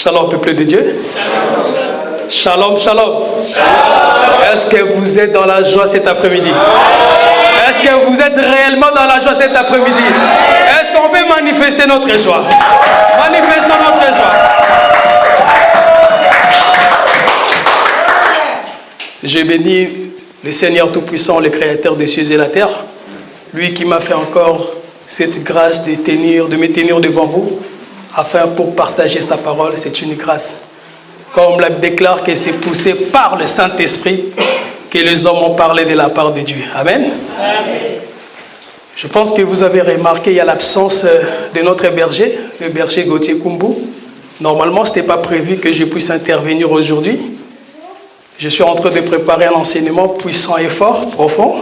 Shalom, peuple de Dieu. Shalom, shalom. Est-ce que vous êtes dans la joie cet après-midi? Est-ce que vous êtes réellement dans la joie cet après-midi? Est-ce qu'on peut manifester notre joie? Manifestons notre joie. Je bénis le Seigneur Tout-Puissant, le Créateur des cieux et la terre, lui qui m'a fait encore cette grâce de me tenir devant vous, afin pour partager sa parole. C'est une grâce. Comme la Bible déclare que c'est poussé par le Saint-Esprit que les hommes ont parlé de la part de Dieu. Amen. Amen. Je pense que vous avez remarqué, il y a l'absence de notre berger, le berger Gauthier Kumbou. Normalement, ce n'était pas prévu que je puisse intervenir aujourd'hui. Je suis en train de préparer un enseignement puissant et fort, profond.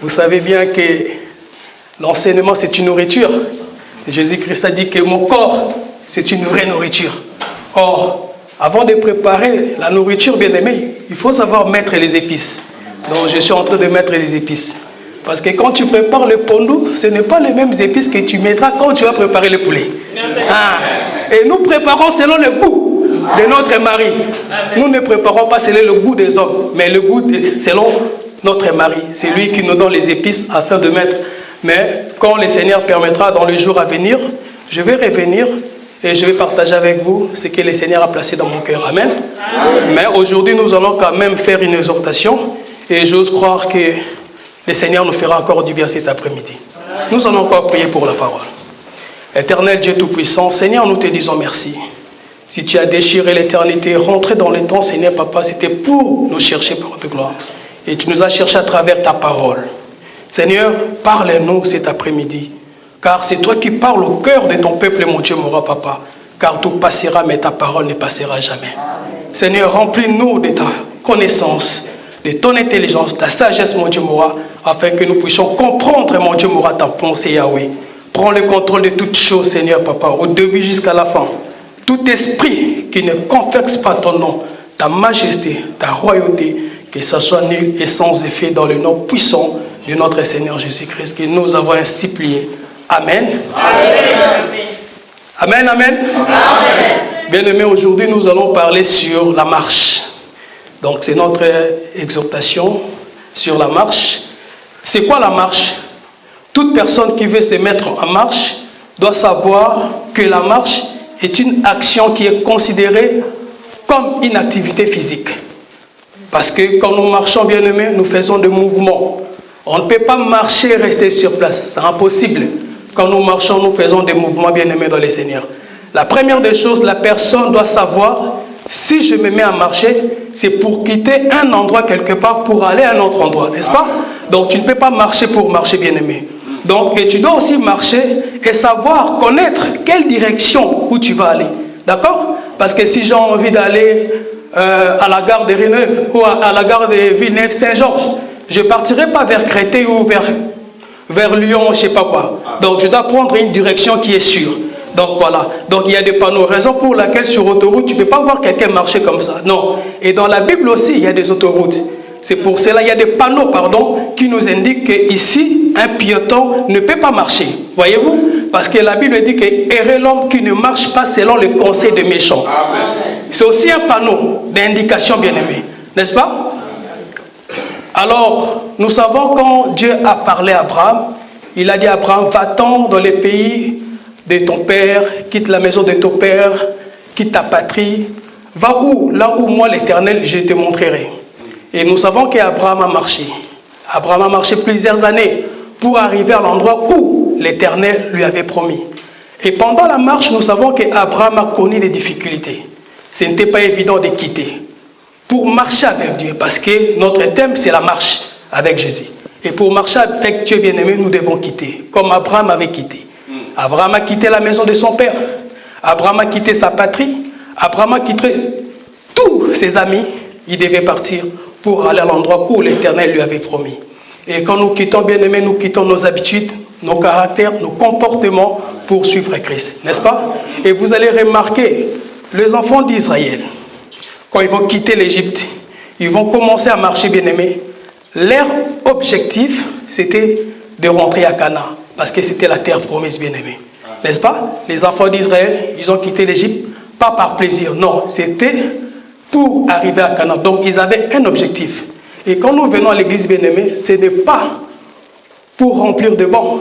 Vous savez bien que l'enseignement, c'est une nourriture. Jésus-Christ a dit que mon corps, c'est une vraie nourriture. Or, avant de préparer la nourriture, bien aimé, il faut savoir mettre les épices. Donc, je suis en train de mettre les épices. Parce que quand tu prépares le pondou, ce n'est pas les mêmes épices que tu mettras quand tu vas préparer le poulet. Et nous préparons selon le goût de notre mari. Nous ne préparons pas selon le goût des hommes, mais le goût selon notre mari. C'est lui qui nous donne les épices afin de mettre. Mais quand le Seigneur permettra dans les jours à venir, je vais revenir et je vais partager avec vous ce que le Seigneur a placé dans mon cœur. Amen. Mais aujourd'hui, nous allons quand même faire une exhortation et j'ose croire que le Seigneur nous fera encore du bien cet après-midi. Nous allons encore prier pour la parole. Éternel Dieu Tout-Puissant, Seigneur, nous te disons merci. Si tu as déchiré l'éternité, rentré dans le temps, Seigneur Papa, c'était pour nous chercher par ta gloire. Et tu nous as cherché à travers ta parole. Seigneur, parle-nous cet après-midi. Car c'est toi qui parles au cœur de ton peuple, mon Dieu, mon roi, Papa. Car tout passera, mais ta parole ne passera jamais. Seigneur, remplis-nous de ta connaissance, de ton intelligence, ta sagesse, mon Dieu, mon roi, afin que nous puissions comprendre, mon Dieu, mon roi, ta pensée, Yahweh. Prends le contrôle de toutes choses, Seigneur, Papa, au début jusqu'à la fin. Tout esprit qui ne confesse pas ton nom, ta majesté, ta royauté, que ça soit nul et sans effet dans le nom puissant de notre Seigneur Jésus-Christ, que nous avons ainsi plié. Amen. Amen. Amen. Amen. Bien-aimés, aujourd'hui nous allons parler sur la marche. Donc c'est notre exhortation sur la marche. C'est quoi la marche? Toute personne qui veut se mettre en marche doit savoir que la marche est une action qui est considérée comme une activité physique. Parce que quand nous marchons, bien-aimés, nous faisons des mouvements. On ne peut pas marcher et rester sur place. C'est impossible. Quand nous marchons, nous faisons des mouvements, bien-aimés dans le Seigneur. La première des choses, la personne doit savoir, si je me mets à marcher, c'est pour quitter un endroit quelque part pour aller à un autre endroit, n'est-ce pas? Donc tu ne peux pas marcher pour marcher, bien-aimé. Donc, et tu dois aussi marcher et savoir, connaître quelle direction où tu vas aller. D'accord? Parce que si j'ai envie d'aller à la gare de Reneuve ou à la gare de Villeneuve-Saint-Georges, je ne partirai pas vers Créteil ou vers Lyon, je ne sais pas quoi. Donc je dois prendre une direction qui est sûre. Donc voilà. Donc il y a des panneaux. Raison pour laquelle sur autoroute, tu ne peux pas voir quelqu'un marcher comme ça. Non. Et dans la Bible aussi, il y a des autoroutes. C'est pour cela, il y a des panneaux, qui nous indiquent qu'ici, un piéton ne peut pas marcher. Voyez-vous? Parce que la Bible dit que errer l'homme qui ne marche pas selon le conseil des méchants. C'est aussi un panneau d'indication, bien-aimé. N'est-ce pas? Alors, nous savons quand Dieu a parlé à Abraham, il a dit à Abraham, va-t'en dans les pays de ton père, quitte la maison de ton père, quitte ta patrie, va où? Là où moi, l'Éternel, je te montrerai. Et nous savons qu'Abraham a marché. Abraham a marché plusieurs années pour arriver à l'endroit où l'Éternel lui avait promis. Et pendant la marche, nous savons qu'Abraham a connu des difficultés. Ce n'était pas évident de quitter pour marcher avec Dieu, parce que notre thème, c'est la marche avec Jésus. Et pour marcher avec Dieu, bien-aimé, nous devons quitter, comme Abraham avait quitté. Abraham a quitté la maison de son père. Abraham a quitté sa patrie. Abraham a quitté tous ses amis. Il devait partir pour aller à l'endroit où l'Éternel lui avait promis. Et quand nous quittons, bien-aimés, nous quittons nos habitudes, nos caractères, nos comportements pour suivre Christ, n'est-ce pas? Et vous allez remarquer, les enfants d'Israël, quand ils vont quitter l'Égypte, ils vont commencer à marcher, bien-aimés. Leur objectif, c'était de rentrer à Canaan, parce que c'était la terre promise, bien-aimés. N'est-ce pas? Les enfants d'Israël, ils ont quitté l'Égypte pas par plaisir, non, c'était pour arriver à Canaan. Donc ils avaient un objectif. Et quand nous venons à l'église bien-aimée, ce n'est pas pour remplir de bancs,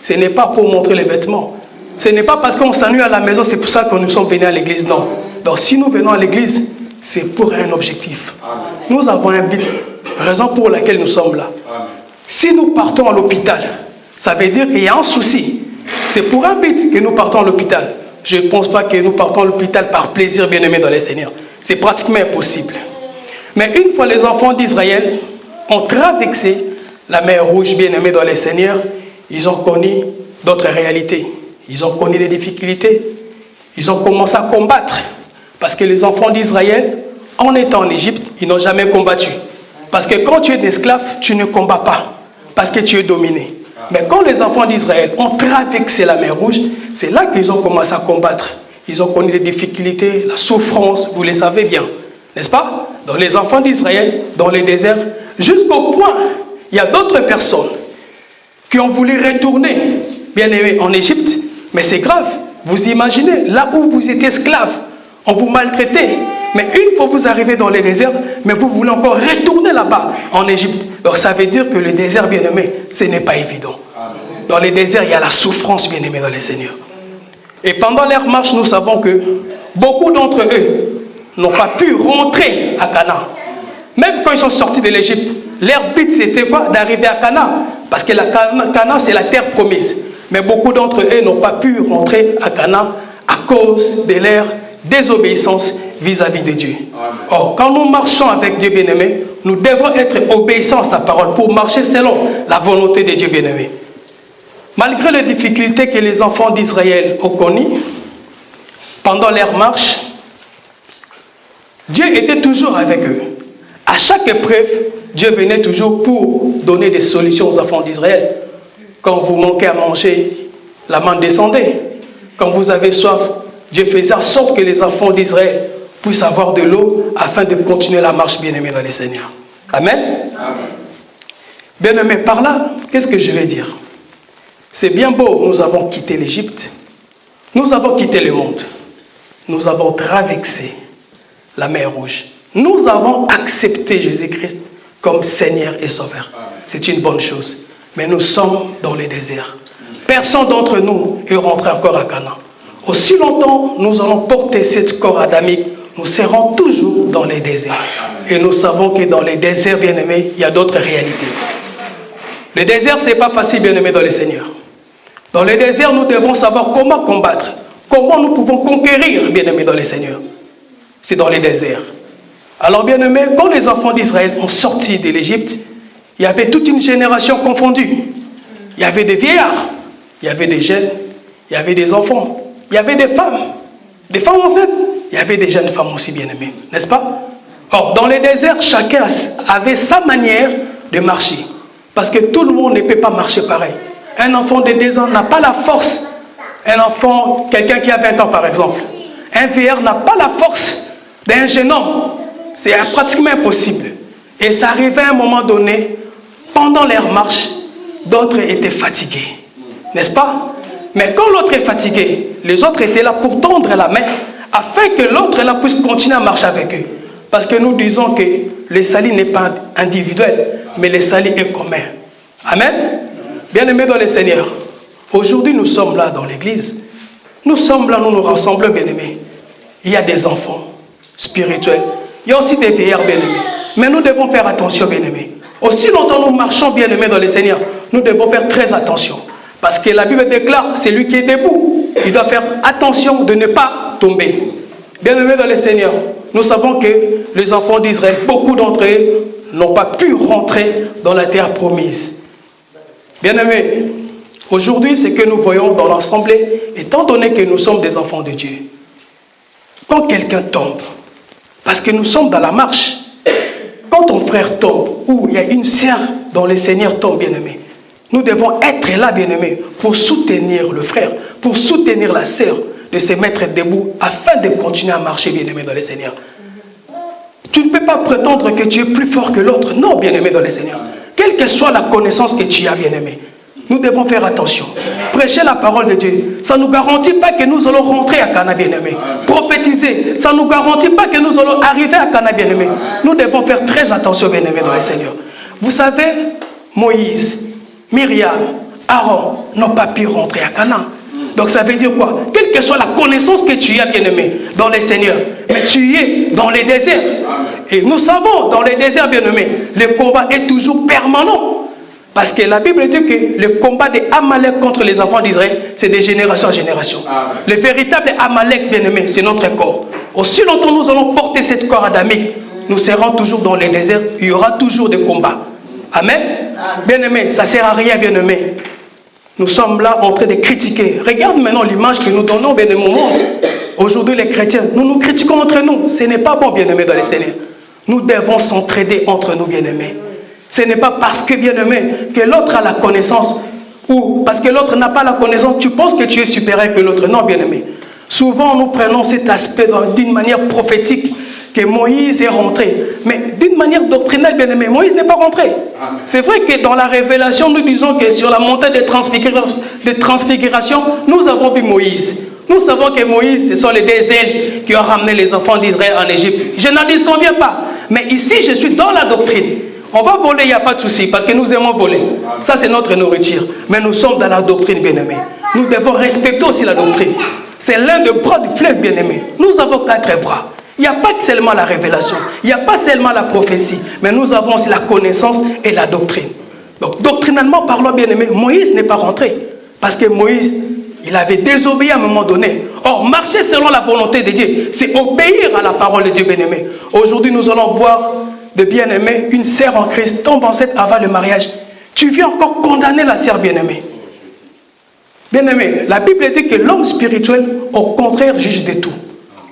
ce n'est pas pour montrer les vêtements, ce n'est pas parce qu'on s'ennuie à la maison, c'est pour ça que nous sommes venus à l'église, non. Donc si nous venons à l'église, c'est pour un objectif. Amen. Nous avons un but, raison pour laquelle nous sommes là. Amen. Si nous partons à l'hôpital, ça veut dire qu'il y a un souci. C'est pour un but que nous partons à l'hôpital. Je ne pense pas que nous partons à l'hôpital par plaisir, bien-aimés dans les Seigneurs. C'est pratiquement impossible. Mais une fois les enfants d'Israël ont traversé la mer Rouge, bien-aimés dans les Seigneurs, ils ont connu d'autres réalités. Ils ont connu des difficultés. Ils ont commencé à combattre. Parce que les enfants d'Israël, en étant en Égypte, ils n'ont jamais combattu. Parce que quand tu es esclave, tu ne combats pas. Parce que tu es dominé. Mais quand les enfants d'Israël ont traversé la mer Rouge, c'est là qu'ils ont commencé à combattre. Ils ont connu les difficultés, la souffrance, vous le savez bien. N'est-ce pas? Donc les enfants d'Israël, dans le désert, jusqu'au point, il y a d'autres personnes qui ont voulu retourner, bien aimés, en Égypte. Mais c'est grave. Vous imaginez, là où vous étiez esclaves, on vous maltraitait. Mais une fois que vous arrivez dans le désert, mais vous voulez encore retourner là-bas, en Égypte. Alors ça veut dire que le désert, bien aimé, ce n'est pas évident. Amen. Dans le désert, il y a la souffrance, bien aimé, dans les Seigneurs. Et pendant leur marche, nous savons que beaucoup d'entre eux n'ont pas pu rentrer à Canaan. Même quand ils sont sortis de l'Égypte, leur but c'était quoi? D'arriver à Canaan. Parce que Canaan, c'est la terre promise. Mais beaucoup d'entre eux n'ont pas pu rentrer à Canaan à cause de leur désobéissance vis-à-vis de Dieu. Amen. Or, quand nous marchons avec Dieu bien-aimé, nous devons être obéissants à sa parole pour marcher selon la volonté de Dieu bien-aimé. Malgré les difficultés que les enfants d'Israël ont connues, pendant leur marche, Dieu était toujours avec eux. À chaque épreuve, Dieu venait toujours pour donner des solutions aux enfants d'Israël. Quand vous manquez à manger, la manne descendait. Quand vous avez soif, Dieu faisait en sorte que les enfants d'Israël puissent avoir de l'eau afin de continuer la marche bien-aimée dans les Seigneurs. Amen. Amen. Bien-aimé, par là, qu'est-ce que je vais dire? C'est bien beau, nous avons quitté l'Égypte, nous avons quitté le monde, nous avons traversé la mer Rouge, nous avons accepté Jésus-Christ comme Seigneur et Sauveur. C'est une bonne chose, mais nous sommes dans le désert. Personne d'entre nous est rentré encore à Canaan. Aussi longtemps nous allons porter cette corps adamique, nous serons toujours dans les déserts. Et nous savons que dans les déserts, bien-aimés, il y a d'autres réalités. Le désert, ce n'est pas facile, bien-aimés, dans le Seigneur. Dans le désert, nous devons savoir comment combattre, comment nous pouvons conquérir, bien-aimés, dans le Seigneur. C'est dans les déserts. Alors, bien-aimés, quand les enfants d'Israël ont sorti de l'Égypte, il y avait toute une génération confondue. Il y avait des vieillards, il y avait des jeunes, il y avait des enfants, il y avait des femmes enceintes, il y avait des jeunes femmes aussi, bien-aimées, n'est-ce pas? Or, dans les déserts, chacun avait sa manière de marcher. Parce que tout le monde ne peut pas marcher pareil. Un enfant de 2 ans n'a pas la force. Un enfant, quelqu'un qui a 20 ans par exemple. Un vieillard n'a pas la force d'un jeune homme. C'est pratiquement impossible. Et ça arrivait à un moment donné, pendant leur marche, d'autres étaient fatigués. N'est-ce pas? Mais quand l'autre est fatigué, les autres étaient là pour tendre la main afin que l'autre là puisse continuer à marcher avec eux. Parce que nous disons que le salut n'est pas individuel, mais le salut est commun. Amen. Bien-aimés dans le Seigneur, aujourd'hui nous sommes là dans l'église. Nous sommes là, nous nous rassemblons, bien-aimés. Il y a des enfants spirituels. Il y a aussi des vieillards, bien-aimés. Mais nous devons faire attention, bien-aimés. Aussi longtemps nous marchons, bien-aimés dans le Seigneur, nous devons faire très attention. Parce que la Bible déclare, c'est lui qui est debout. Il doit faire attention de ne pas tomber. Bien-aimés dans le Seigneur, nous savons que les enfants d'Israël, beaucoup d'entre eux, n'ont pas pu rentrer dans la terre promise. Bien-aimés, aujourd'hui, ce que nous voyons dans l'assemblée, étant donné que nous sommes des enfants de Dieu, quand quelqu'un tombe, parce que nous sommes dans la marche, quand ton frère tombe, ou il y a une sœur dont le Seigneur tombe, bien-aimé, nous devons être là, bien-aimés, pour soutenir le frère, pour soutenir la sœur, de se mettre debout afin de continuer à marcher, bien-aimé, dans le Seigneur. Tu ne peux pas prétendre que tu es plus fort que l'autre. Non, bien-aimé dans le Seigneur. Quelle que soit la connaissance que tu as, bien-aimé. Nous devons faire attention. Prêcher la parole de Dieu, ça ne nous garantit pas que nous allons rentrer à Cana, bien-aimé. Prophétiser, ça ne nous garantit pas que nous allons arriver à Cana, bien-aimé. Nous devons faire très attention, bien-aimé, dans le Seigneur. Vous savez, Moïse, Myriam, Aaron n'ont pas pu rentrer à Cana. Donc ça veut dire quoi? Quelle que soit la connaissance que tu as, bien-aimé, dans le Seigneur, mais tu es dans les déserts. Et nous savons, dans les déserts, bien-aimé, le combat est toujours permanent. Parce que la Bible dit que le combat des Amalek contre les enfants d'Israël, c'est de génération en génération. Amen. Le véritable Amalek, bien-aimé, c'est notre corps. Aussi longtemps nous allons porter cette corps adamique, nous serons toujours dans les déserts, il y aura toujours des combats. Amen. Bien-aimé, ça ne sert à rien, bien-aimé. Nous sommes là en train de critiquer. Regarde maintenant l'image que nous donnons, bien-aimé, au monde. Aujourd'hui, les chrétiens, nous nous critiquons entre nous. Ce n'est pas bon, bien-aimé, dans les Seigneurs. Nous devons s'entraider entre nous, bien-aimés. Ce n'est pas parce que, bien-aimé, que l'autre a la connaissance ou parce que l'autre n'a pas la connaissance, tu penses que tu es supérieur que l'autre. Non, bien-aimé. Souvent, nous prenons cet aspect d'une manière prophétique que Moïse est rentré. Mais d'une manière doctrinale, bien-aimé, Moïse n'est pas rentré. C'est vrai que dans la révélation, nous disons que sur la montagne de transfiguration, nous avons vu Moïse. Nous savons que Moïse, ce sont les deux ailes qui ont ramené les enfants d'Israël en Égypte. Je n'en disconviens pas. Mais ici, je suis dans la doctrine. On va voler, il n'y a pas de souci, parce que nous aimons voler. Ça, c'est notre nourriture. Mais nous sommes dans la doctrine, bien-aimés. Nous devons respecter aussi la doctrine. C'est l'un des bras du fleuve, bien-aimés. Nous avons 4 bras. Il n'y a pas seulement la révélation. Il n'y a pas seulement la prophétie. Mais nous avons aussi la connaissance et la doctrine. Donc, doctrinalement parlant, bien-aimés, Moïse n'est pas rentré. Parce que Moïse, il avait désobéi à un moment donné. Or, marcher selon la volonté de Dieu, c'est obéir à la parole de Dieu, bien-aimé. Aujourd'hui, nous allons voir de bien-aimé, une sœur en Christ tombe enceinte avant le mariage. Tu viens encore condamner la sœur bien-aimée. Bien-aimé, la Bible dit que l'homme spirituel, au contraire, juge de tout.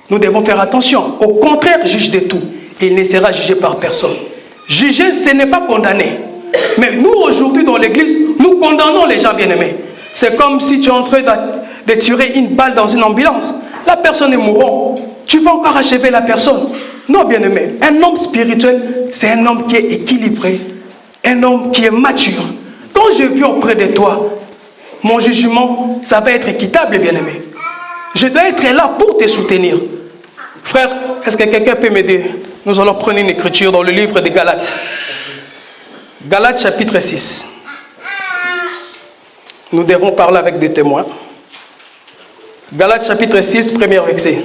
Nous devons faire attention. Au contraire, juge de tout. Et il ne sera jugé par personne. Juger, ce n'est pas condamner. Mais nous, aujourd'hui, dans l'église, nous condamnons les gens bien-aimés. C'est comme si tu es en train de tirer une balle dans une ambulance. La personne est mourante. Tu vas encore achever la personne. Non, bien-aimé, un homme spirituel, c'est un homme qui est équilibré, un homme qui est mature. Quand je viens auprès de toi, mon jugement, ça va être équitable, bien-aimé. Je dois être là pour te soutenir. Frère, est-ce que quelqu'un peut m'aider? Nous allons prendre une écriture dans le livre des Galates. Galates chapitre 6. Nous devons parler avec des témoins. Galates chapitre 6, premier verset.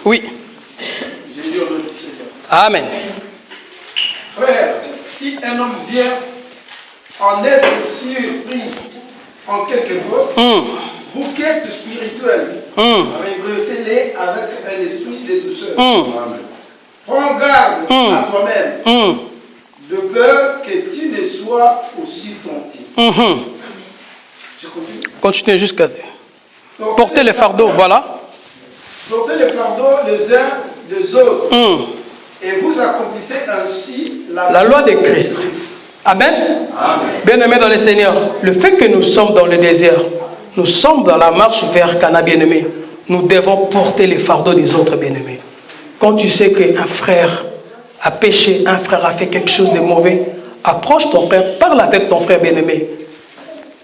Oui. Amen. Frère, si un homme vient en être surpris en quelque faute, vous qui êtes spirituel, redressez-les avec un esprit de douceur. Prends garde à toi-même, de peur que tu ne sois aussi tenté. Je continue. Continuez jusqu'à... Portez les fardeaux, voilà. Portez les fardeaux les uns des autres. Et vous accomplissez ainsi la loi de Christ. Amen. Bien-aimés dans le Seigneur, le fait que nous sommes dans le désert, nous sommes dans la marche vers Cana, bien-aimé, nous devons porter les fardeaux des autres, bien-aimés. Quand tu sais qu'un frère a péché, un frère a fait quelque chose de mauvais, approche ton frère, parle avec ton frère, bien-aimé.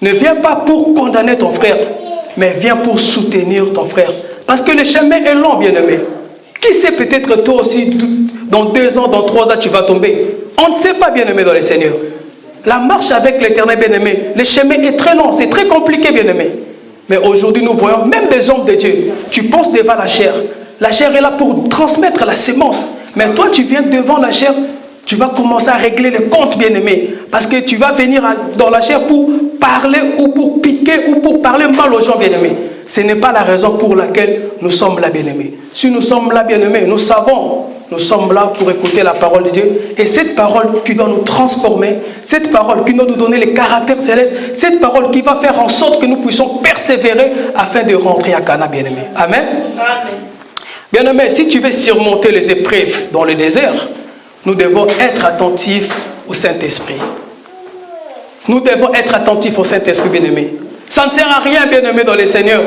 Ne viens pas pour condamner ton frère, mais viens pour soutenir ton frère. Parce que le chemin est long, bien-aimé. Qui sait, peut-être toi aussi, dans 2 ans, dans 3 ans, tu vas tomber. On ne sait pas, bien-aimé, dans le Seigneur. La marche avec l'Éternel, bien-aimé, le chemin est très long, c'est très compliqué, bien-aimé. Mais aujourd'hui, nous voyons même des hommes de Dieu. Tu penses devant la chair. La chair est là pour transmettre la sémence. Mais toi, tu viens devant la chair, tu vas commencer à régler les comptes, bien-aimé. Parce que tu vas venir dans la chair pour parler ou pour piquer ou pour parler mal aux gens, bien-aimés. Ce n'est pas la raison pour laquelle nous sommes là, bien-aimés. Si nous sommes là, bien-aimés, nous savons, nous sommes là pour écouter la parole de Dieu. Et cette parole qui doit nous transformer, cette parole qui doit nous donner les caractères célestes, cette parole qui va faire en sorte que nous puissions persévérer afin de rentrer à Cana, bien-aimés. Amen. Amen. Bien-aimés, si tu veux surmonter les épreuves dans le désert, nous devons être attentifs au Saint-Esprit. Nous devons être attentifs au Saint-Esprit, bien-aimé. Ça ne sert à rien, bien-aimé, dans le Seigneur,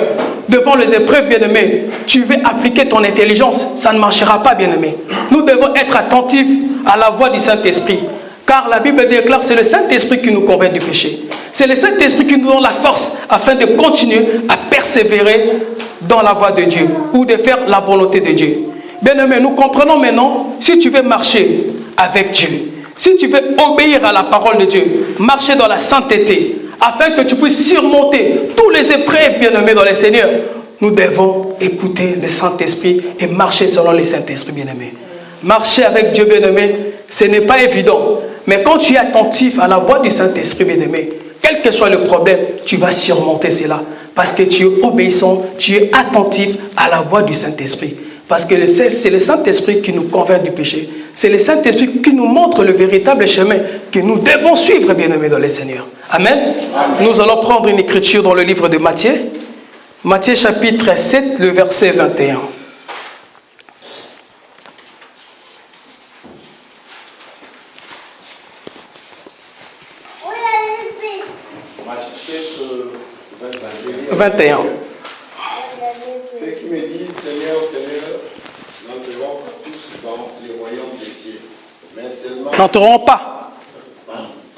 devant les épreuves, bien-aimé, tu veux appliquer ton intelligence, ça ne marchera pas, bien-aimé. Nous devons être attentifs à la voix du Saint-Esprit. Car la Bible déclare que c'est le Saint-Esprit qui nous convainc du péché. C'est le Saint-Esprit qui nous donne la force afin de continuer à persévérer dans la voie de Dieu ou de faire la volonté de Dieu. Bien-aimé, nous comprenons maintenant, si tu veux marcher avec Dieu, si tu veux obéir à la parole de Dieu, marcher dans la sainteté, afin que tu puisses surmonter tous les épreuves, bien-aimés dans le Seigneur, nous devons écouter le Saint-Esprit et marcher selon le Saint-Esprit, bien-aimé. Marcher avec Dieu, bien-aimé, ce n'est pas évident. Mais quand tu es attentif à la voix du Saint-Esprit, bien-aimé, quel que soit le problème, tu vas surmonter cela. Parce que tu es obéissant, tu es attentif à la voix du Saint-Esprit. Parce que c'est le Saint-Esprit qui nous convainc du péché. C'est le Saint-Esprit qui nous montre le véritable chemin que nous devons suivre, bien-aimés dans le Seigneur. Amen. Amen. Nous allons prendre une écriture dans le livre de Matthieu. Matthieu chapitre 7, le verset 21. Matthieu 7, 21. Ceux qui me disent Seigneur, Seigneur, n'entreront pas tous dans le royaume des cieux, mais seulement... N'entreront pas.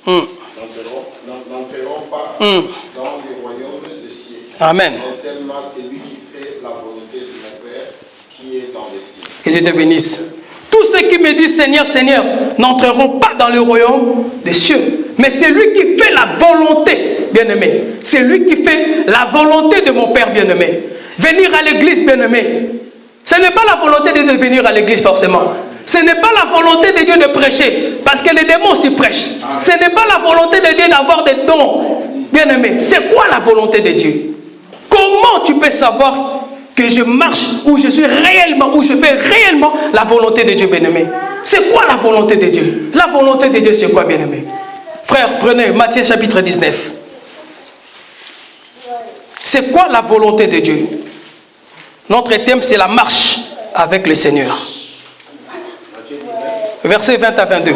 N'entreront pas dans le royaume des cieux. Amen. Mais seulement celui qui fait la volonté de mon Père qui est dans les cieux. Que Dieu te bénisse. Tous ceux qui me disent Seigneur, Seigneur, n'entreront pas dans le royaume des cieux. Mais c'est lui qui fait la volonté, bien-aimé. C'est lui qui fait la volonté de mon Père, bien-aimé. Venir à l'église, bien-aimé. Ce n'est pas la volonté de Dieu de venir à l'église, forcément. Ce n'est pas la volonté de Dieu de prêcher. Parce que les démons aussi prêchent. Ce n'est pas la volonté de Dieu d'avoir des dons, bien-aimé. C'est quoi la volonté de Dieu? Comment tu peux savoir que je marche où je suis réellement, où je fais réellement la volonté de Dieu, bien-aimé? C'est quoi la volonté de Dieu? La volonté de Dieu, c'est quoi, bien-aimé? Frère, prenez Matthieu chapitre 19. C'est quoi la volonté de Dieu? Notre thème, c'est la marche avec le Seigneur. Versets 20 à 22.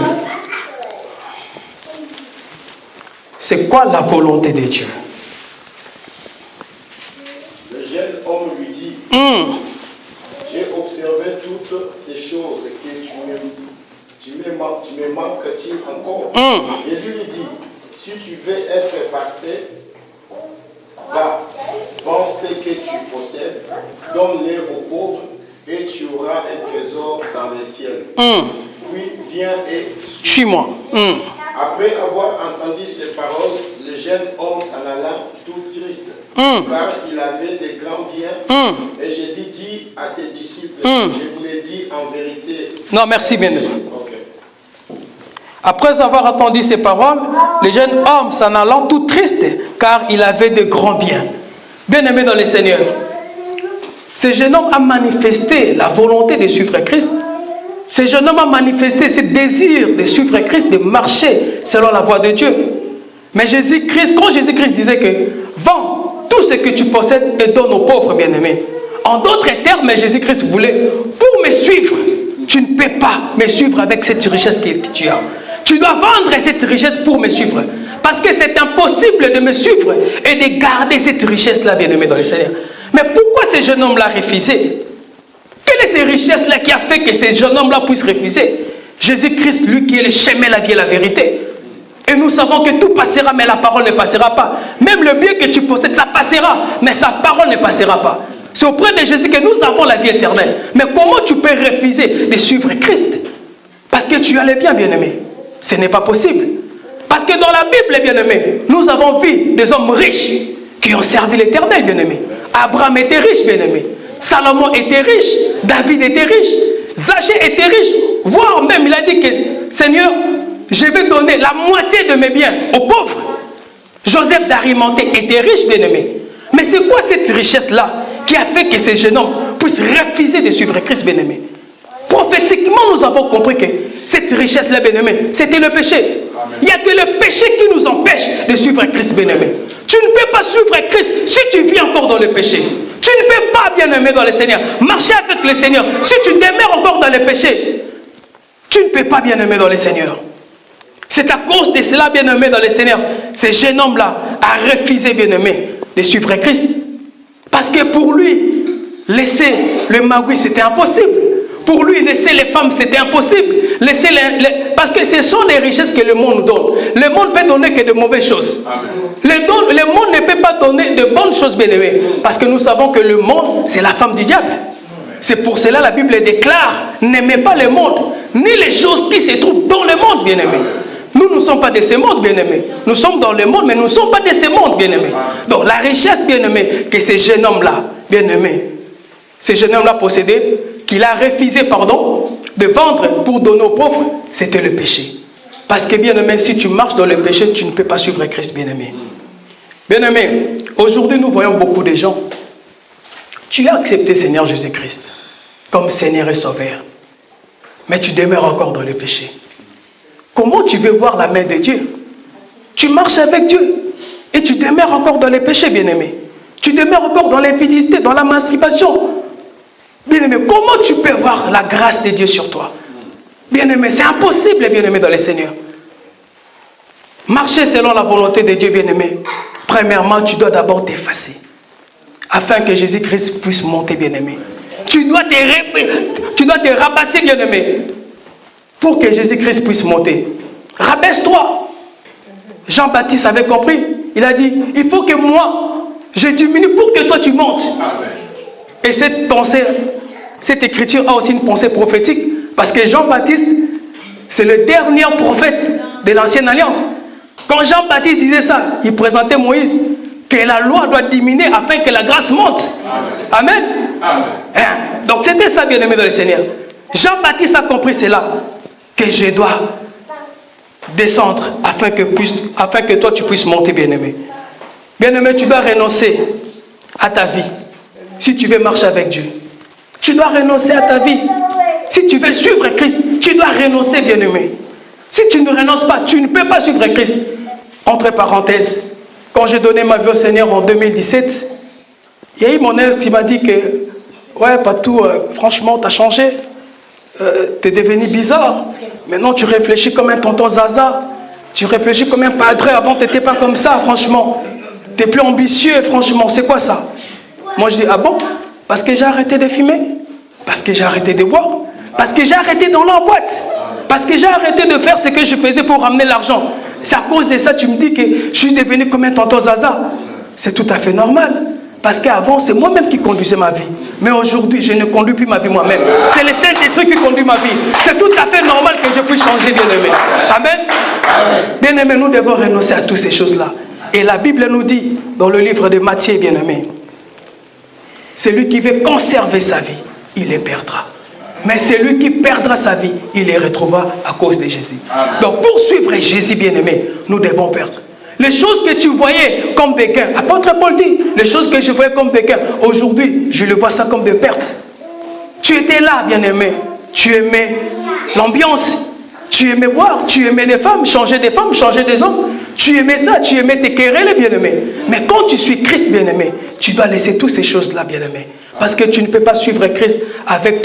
C'est quoi la volonté de Dieu? Le jeune homme lui dit, j'ai observé toutes ces choses que tu me manques-t-il encore? Jésus lui dit, si tu veux être parfait, va, vends ce que tu possèdes, donne-les aux pauvres, et tu auras un trésor dans les ciels. Puis viens et suis-moi. Après avoir entendu ces paroles, le jeune homme s'en alla tout triste, car il avait de grands biens. Et Jésus dit à ses disciples, je vous l'ai dit en vérité. Non, merci bien. Okay. Après avoir entendu ces paroles, le jeune homme s'en allant tout triste, car il avait de grands biens. Bien-aimé dans le Seigneur, ce jeune homme a manifesté la volonté de suivre Christ. Ce jeune homme a manifesté ce désir de suivre Christ, de marcher selon la voie de Dieu. Mais Jésus-Christ, quand Jésus-Christ disait que vends tout ce que tu possèdes et donne aux pauvres, bien-aimés. En d'autres termes, Jésus-Christ voulait, pour me suivre, tu ne peux pas me suivre avec cette richesse que tu as. Tu dois vendre cette richesse pour me suivre. Parce que c'est impossible de me suivre et de garder cette richesse-là, bien-aimé dans le Seigneur. Mais pourquoi ce jeune homme l'a refusé? Quelle est cette richesse-là qui a fait que ce jeune homme-là puisse refuser? Jésus-Christ, lui qui est le chemin, la vie et la vérité. Et nous savons que tout passera, mais la parole ne passera pas. Même le bien que tu possèdes, ça passera, mais sa parole ne passera pas. C'est auprès de Jésus que nous avons la vie éternelle. Mais comment tu peux refuser de suivre Christ? Parce que tu as le bien, bien-aimé. Ce n'est pas possible. Parce que dans la Bible, bien-aimé, nous avons vu des hommes riches qui ont servi l'Éternel, bien-aimé. Abraham était riche, bien-aimé. Salomon était riche. David était riche. Zachée était riche. Voire même, il a dit que, Seigneur, je vais donner la moitié de mes biens aux pauvres. Joseph d'Arimathée était riche, bien-aimé. Mais c'est quoi cette richesse-là qui a fait que ces jeunes hommes puissent refuser de suivre Christ, bien-aimé? Prophétiquement, nous avons compris que cette richesse-là, bien-aimé, c'était le péché. Il n'y a que le péché qui nous empêche de suivre Christ, bien-aimé. Tu ne peux pas suivre Christ si tu vis encore dans le péché. Tu ne peux pas, bien-aimé dans le Seigneur, marcher avec le Seigneur si tu demeures encore dans le péché. Tu ne peux pas, bien-aimé dans le Seigneur. C'est à cause de cela, bien-aimé dans le Seigneur, ce jeune homme-là a refusé, bien-aimé, de suivre Christ. Parce que pour lui, laisser le magouille, c'était impossible. Pour lui, laisser les femmes, c'était impossible. Laisser parce que ce sont les richesses que le monde nous donne. Le monde peut donner que de mauvaises choses. Le monde ne peut pas donner de bonnes choses, bien-aimés. Parce que nous savons que le monde, c'est la femme du diable. C'est pour cela la Bible déclare, n'aimez pas le monde, ni les choses qui se trouvent dans le monde, bien-aimés. Nous ne sommes pas de ce monde, bien-aimés. Nous sommes dans le monde, mais nous ne sommes pas de ce monde, bien-aimés. Donc la richesse, bien-aimés, que ce jeune homme-là, bien-aimé, ce jeune homme-là possédait, qu'il a refusé, de vendre pour donner aux pauvres, c'était le péché. Parce que, bien-aimé, si tu marches dans le péché, tu ne peux pas suivre Christ, bien-aimé. Bien-aimé, aujourd'hui, nous voyons beaucoup de gens. Tu as accepté Seigneur Jésus-Christ comme Seigneur et Sauveur, mais tu demeures encore dans le péché. Comment tu veux voir la main de Dieu? Tu marches avec Dieu et tu demeures encore dans le péché, bien-aimé. Tu demeures encore dans l'infidélité, dans la masturbation. Bien-aimé, comment tu peux voir la grâce de Dieu sur toi? Bien-aimé, c'est impossible, bien-aimé, dans le Seigneur. Marcher selon la volonté de Dieu, bien-aimé. Premièrement, tu dois d'abord t'effacer. Afin que Jésus-Christ puisse monter, bien-aimé. Tu dois te rabasser, bien-aimé. Pour que Jésus-Christ puisse monter. Rabaisse-toi. Jean-Baptiste avait compris. Il a dit, il faut que moi, je diminue pour que toi tu montes. Amen. Et cette pensée, cette écriture a aussi une pensée prophétique. Parce que Jean-Baptiste, c'est le dernier prophète de l'ancienne alliance. Quand Jean-Baptiste disait ça, il présentait Moïse. Que la loi doit diminuer afin que la grâce monte. Amen. Amen. Amen. Donc c'était ça, bien-aimé dans le Seigneur. Jean-Baptiste a compris cela. Que je dois descendre afin que toi tu puisses monter, bien-aimé. Bien-aimé, tu dois renoncer à ta vie. Si tu veux marcher avec Dieu, tu dois renoncer à ta vie. Si tu veux suivre Christ, tu dois renoncer, bien-aimé. Si tu ne renonces pas, tu ne peux pas suivre Christ. Entre parenthèses, quand j'ai donné ma vie au Seigneur en 2017, il y a eu mon ex qui m'a dit que ouais, Patou, franchement, tu as changé. Tu es devenu bizarre. Maintenant, tu réfléchis comme un tonton Zaza. Tu réfléchis comme un padre. Avant, tu n'étais pas comme ça, franchement. Tu es plus ambitieux, franchement. C'est quoi ça? Moi, je dis, ah bon? Parce que j'ai arrêté de fumer. Parce que j'ai arrêté de boire. Parce que j'ai arrêté dans la boîte. Parce que j'ai arrêté de faire ce que je faisais pour ramener l'argent. C'est à cause de ça tu me dis que je suis devenu comme un tonton Zaza. C'est tout à fait normal. Parce qu'avant, c'est moi-même qui conduisais ma vie. Mais aujourd'hui, je ne conduis plus ma vie moi-même. C'est le Saint-Esprit qui conduit ma vie. C'est tout à fait normal que je puisse changer, bien-aimé. Amen. Bien-aimé, nous devons renoncer à toutes ces choses-là. Et la Bible nous dit, dans le livre de Matthieu, bien-aimé, celui qui veut conserver sa vie, il les perdra. Mais celui qui perdra sa vie, il les retrouvera à cause de Jésus. Donc pour suivre Jésus, bien-aimé, nous devons perdre. Les choses que tu voyais comme des gains, apôtre Paul dit, les choses que je voyais comme des gains, aujourd'hui, je le vois ça comme des pertes. Tu étais là, bien-aimé, tu aimais l'ambiance, tu aimais boire, tu aimais des femmes, changer des hommes, tu aimais ça, tu aimais te quereller, bien-aimé. Mais quand tu suis Christ, bien-aimé, tu dois laisser toutes ces choses-là, bien-aimé. Parce que tu ne peux pas suivre Christ avec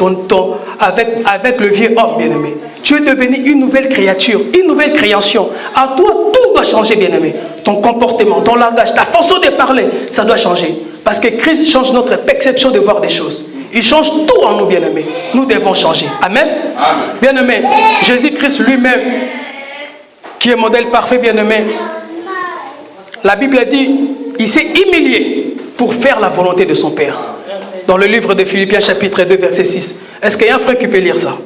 avec le vieux homme, bien-aimé. Tu es devenu une nouvelle créature, une nouvelle création. À toi, tout doit changer, bien-aimé. Ton comportement, ton langage, ta façon de parler, ça doit changer. Parce que Christ change notre perception de voir des choses. Il change tout en nous, bien-aimés. Nous devons changer. Amen. Amen. Bien-aimé, Jésus-Christ lui-même, qui est modèle parfait, bien-aimé. La Bible dit, il s'est humilié pour faire la volonté de son Père. Dans le livre de Philippiens chapitre 2 verset 6. Est-ce qu'il y a un frère qui peut lire ça?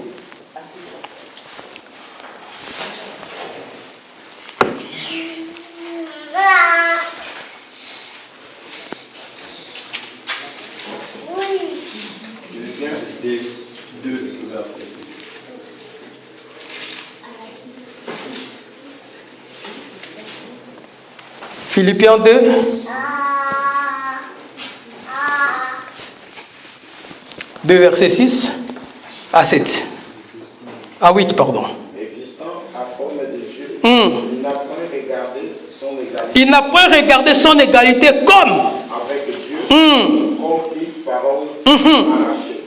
Philippiens 2. Verset 6 à 7. À 8, pardon. Existant à forme de Dieu, il n'a point regardé son égalité comme avec Dieu, comme une parole arrachée.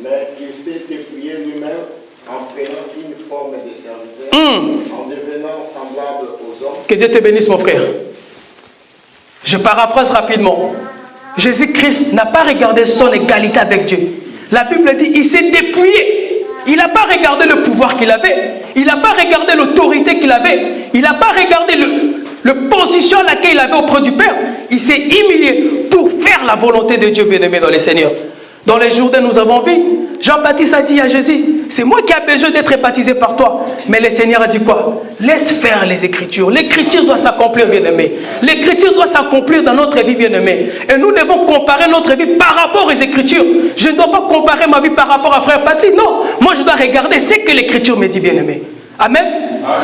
Mais il s'est dépouillé lui-même en prenant une forme de serviteur, en devenant semblable aux hommes. Que Dieu te bénisse, mon frère. Je paraphrase rapidement. Jésus-Christ n'a pas regardé son égalité avec Dieu. La Bible dit, il s'est dépouillé. Il n'a pas regardé le pouvoir qu'il avait. Il n'a pas regardé l'autorité qu'il avait. Il n'a pas regardé la position à laquelle il avait auprès du Père. Il s'est humilié pour faire la volonté de Dieu, bien-aimé dans le Seigneur. Dans les jours où nous avons vu, Jean-Baptiste a dit à Jésus, c'est moi qui ai besoin d'être baptisé par toi. Mais le Seigneur a dit quoi? Laisse faire les Écritures. L'Écriture doit s'accomplir, bien-aimé. L'Écriture doit s'accomplir dans notre vie, bien-aimé. Et nous devons comparer notre vie par rapport aux Écritures. Je ne dois pas comparer ma vie par rapport à Frère Paty. Non, moi je dois regarder ce que l'Écriture me dit, bien-aimé. Amen.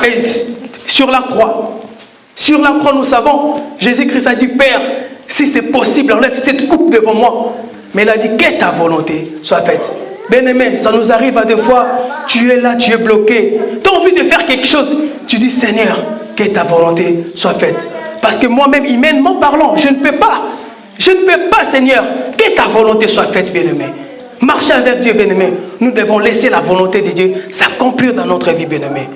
Et sur la croix, nous savons, Jésus-Christ a dit, Père, si c'est possible, enlève cette coupe devant moi. Mais il a dit, que ta volonté soit faite. Bien-aimé, ça nous arrive à des fois, tu es là, tu es bloqué. Tu as envie de faire quelque chose. Tu dis, Seigneur, que ta volonté soit faite. Parce que moi-même, humainement parlant, je ne peux pas. Je ne peux pas, Seigneur, que ta volonté soit faite, bien-aimé. Marcher avec Dieu, bien-aimé. Nous devons laisser la volonté de Dieu s'accomplir dans notre vie, bien-aimé.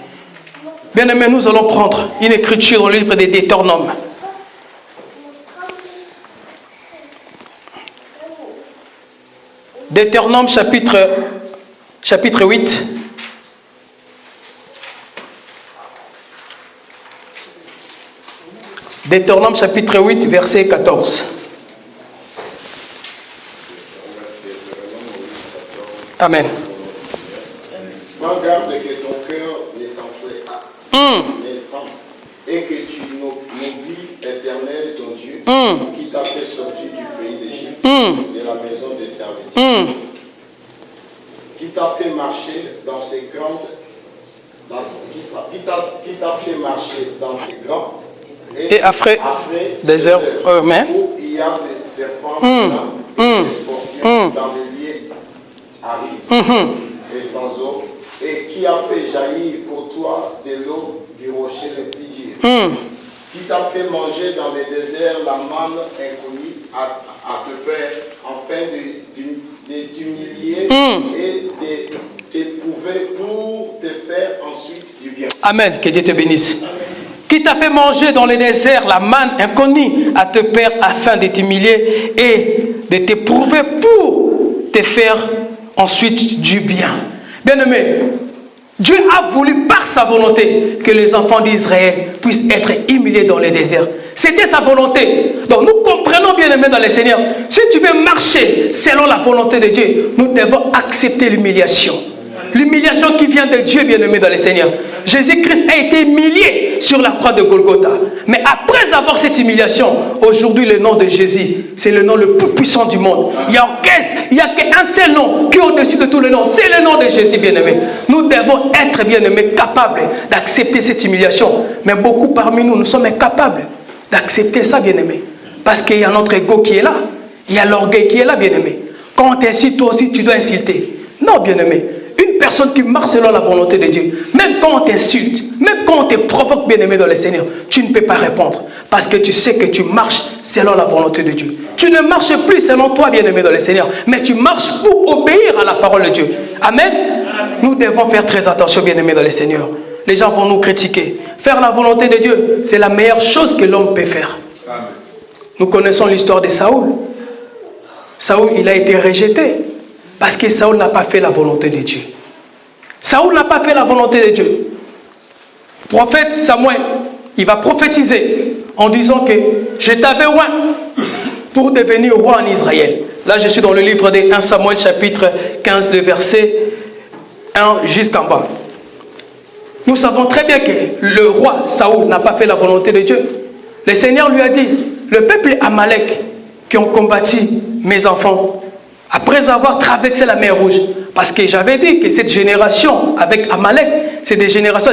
Bien-aimé, nous allons prendre une écriture dans le livre des Deutéronomes. Deutéronome chapitre 8. Deutéronome chapitre 8, verset 14. Amen. Prends garde que ton cœur ne s'enfle pas, et que tu n'oublies l'Éternel, ton Dieu, qui t'a fait sortir du pays d'Égypte, de la maison des serviteurs, qui t'a fait marcher dans ces grandes, qui t'a fait marcher dans ces grands, et après des heures, où il y a des serpents, des scorpions, dans les lieux arides et sans eau, et qui a fait jaillir pour toi de l'eau du rocher le plus dur, qui t'a fait manger dans les déserts la manne inconnue à te faire, afin de t'humilier et de t'éprouver pour te faire ensuite du bien. Amen, que Dieu te bénisse. Qui t'a fait manger dans les déserts la manne inconnue à te perdre afin de t'humilier et de t'éprouver pour te faire ensuite du bien. Bien-aimé, Dieu a voulu par sa volonté que les enfants d'Israël puissent être humiliés dans les déserts. C'était sa volonté. Donc nous comprenons, bien-aimé dans le Seigneur, si tu veux marcher selon la volonté de Dieu, nous devons accepter l'humiliation. L'humiliation qui vient de Dieu, bien-aimé dans le Seigneur. Jésus-Christ a été humilié sur la croix de Golgotha. Mais après avoir cette humiliation, aujourd'hui le nom de Jésus, c'est le nom le plus puissant du monde. Il n'y a qu'un seul nom qui est au-dessus de tous les noms. C'est le nom de Jésus, bien-aimé. Nous devons être, bien-aimés, capables d'accepter cette humiliation. Mais beaucoup parmi nous, nous sommes incapables d'accepter ça, bien-aimé. Parce qu'il y a notre ego qui est là. Il y a l'orgueil qui est là, bien-aimé. Quand on t'incite, toi aussi, tu dois insulter. Non, bien-aimé. Une personne qui marche selon la volonté de Dieu, même quand on t'insulte, même quand on te provoque, bien-aimé dans le Seigneur, tu ne peux pas répondre. Parce que tu sais que tu marches selon la volonté de Dieu. Tu ne marches plus selon toi, bien-aimé dans le Seigneur, mais tu marches pour obéir à la parole de Dieu. Amen. Nous devons faire très attention, bien-aimé dans le Seigneur. Les gens vont nous critiquer. Faire la volonté de Dieu, c'est la meilleure chose que l'homme peut faire. Amen. Nous connaissons l'histoire de Saoul. Saoul, il a été rejeté. Parce que Saoul n'a pas fait la volonté de Dieu. Saoul n'a pas fait la volonté de Dieu. Prophète Samuel, il va prophétiser en disant que je t'avais oint pour devenir roi en Israël. Là, je suis dans le livre de 1 Samuel, chapitre 15, le verset 1 jusqu'en bas. Nous savons très bien que le roi Saoul n'a pas fait la volonté de Dieu. Le Seigneur lui a dit, le peuple Amalek qui ont combattu mes enfants, après avoir traversé la mer Rouge, parce que j'avais dit que cette génération avec Amalek, c'est des générations,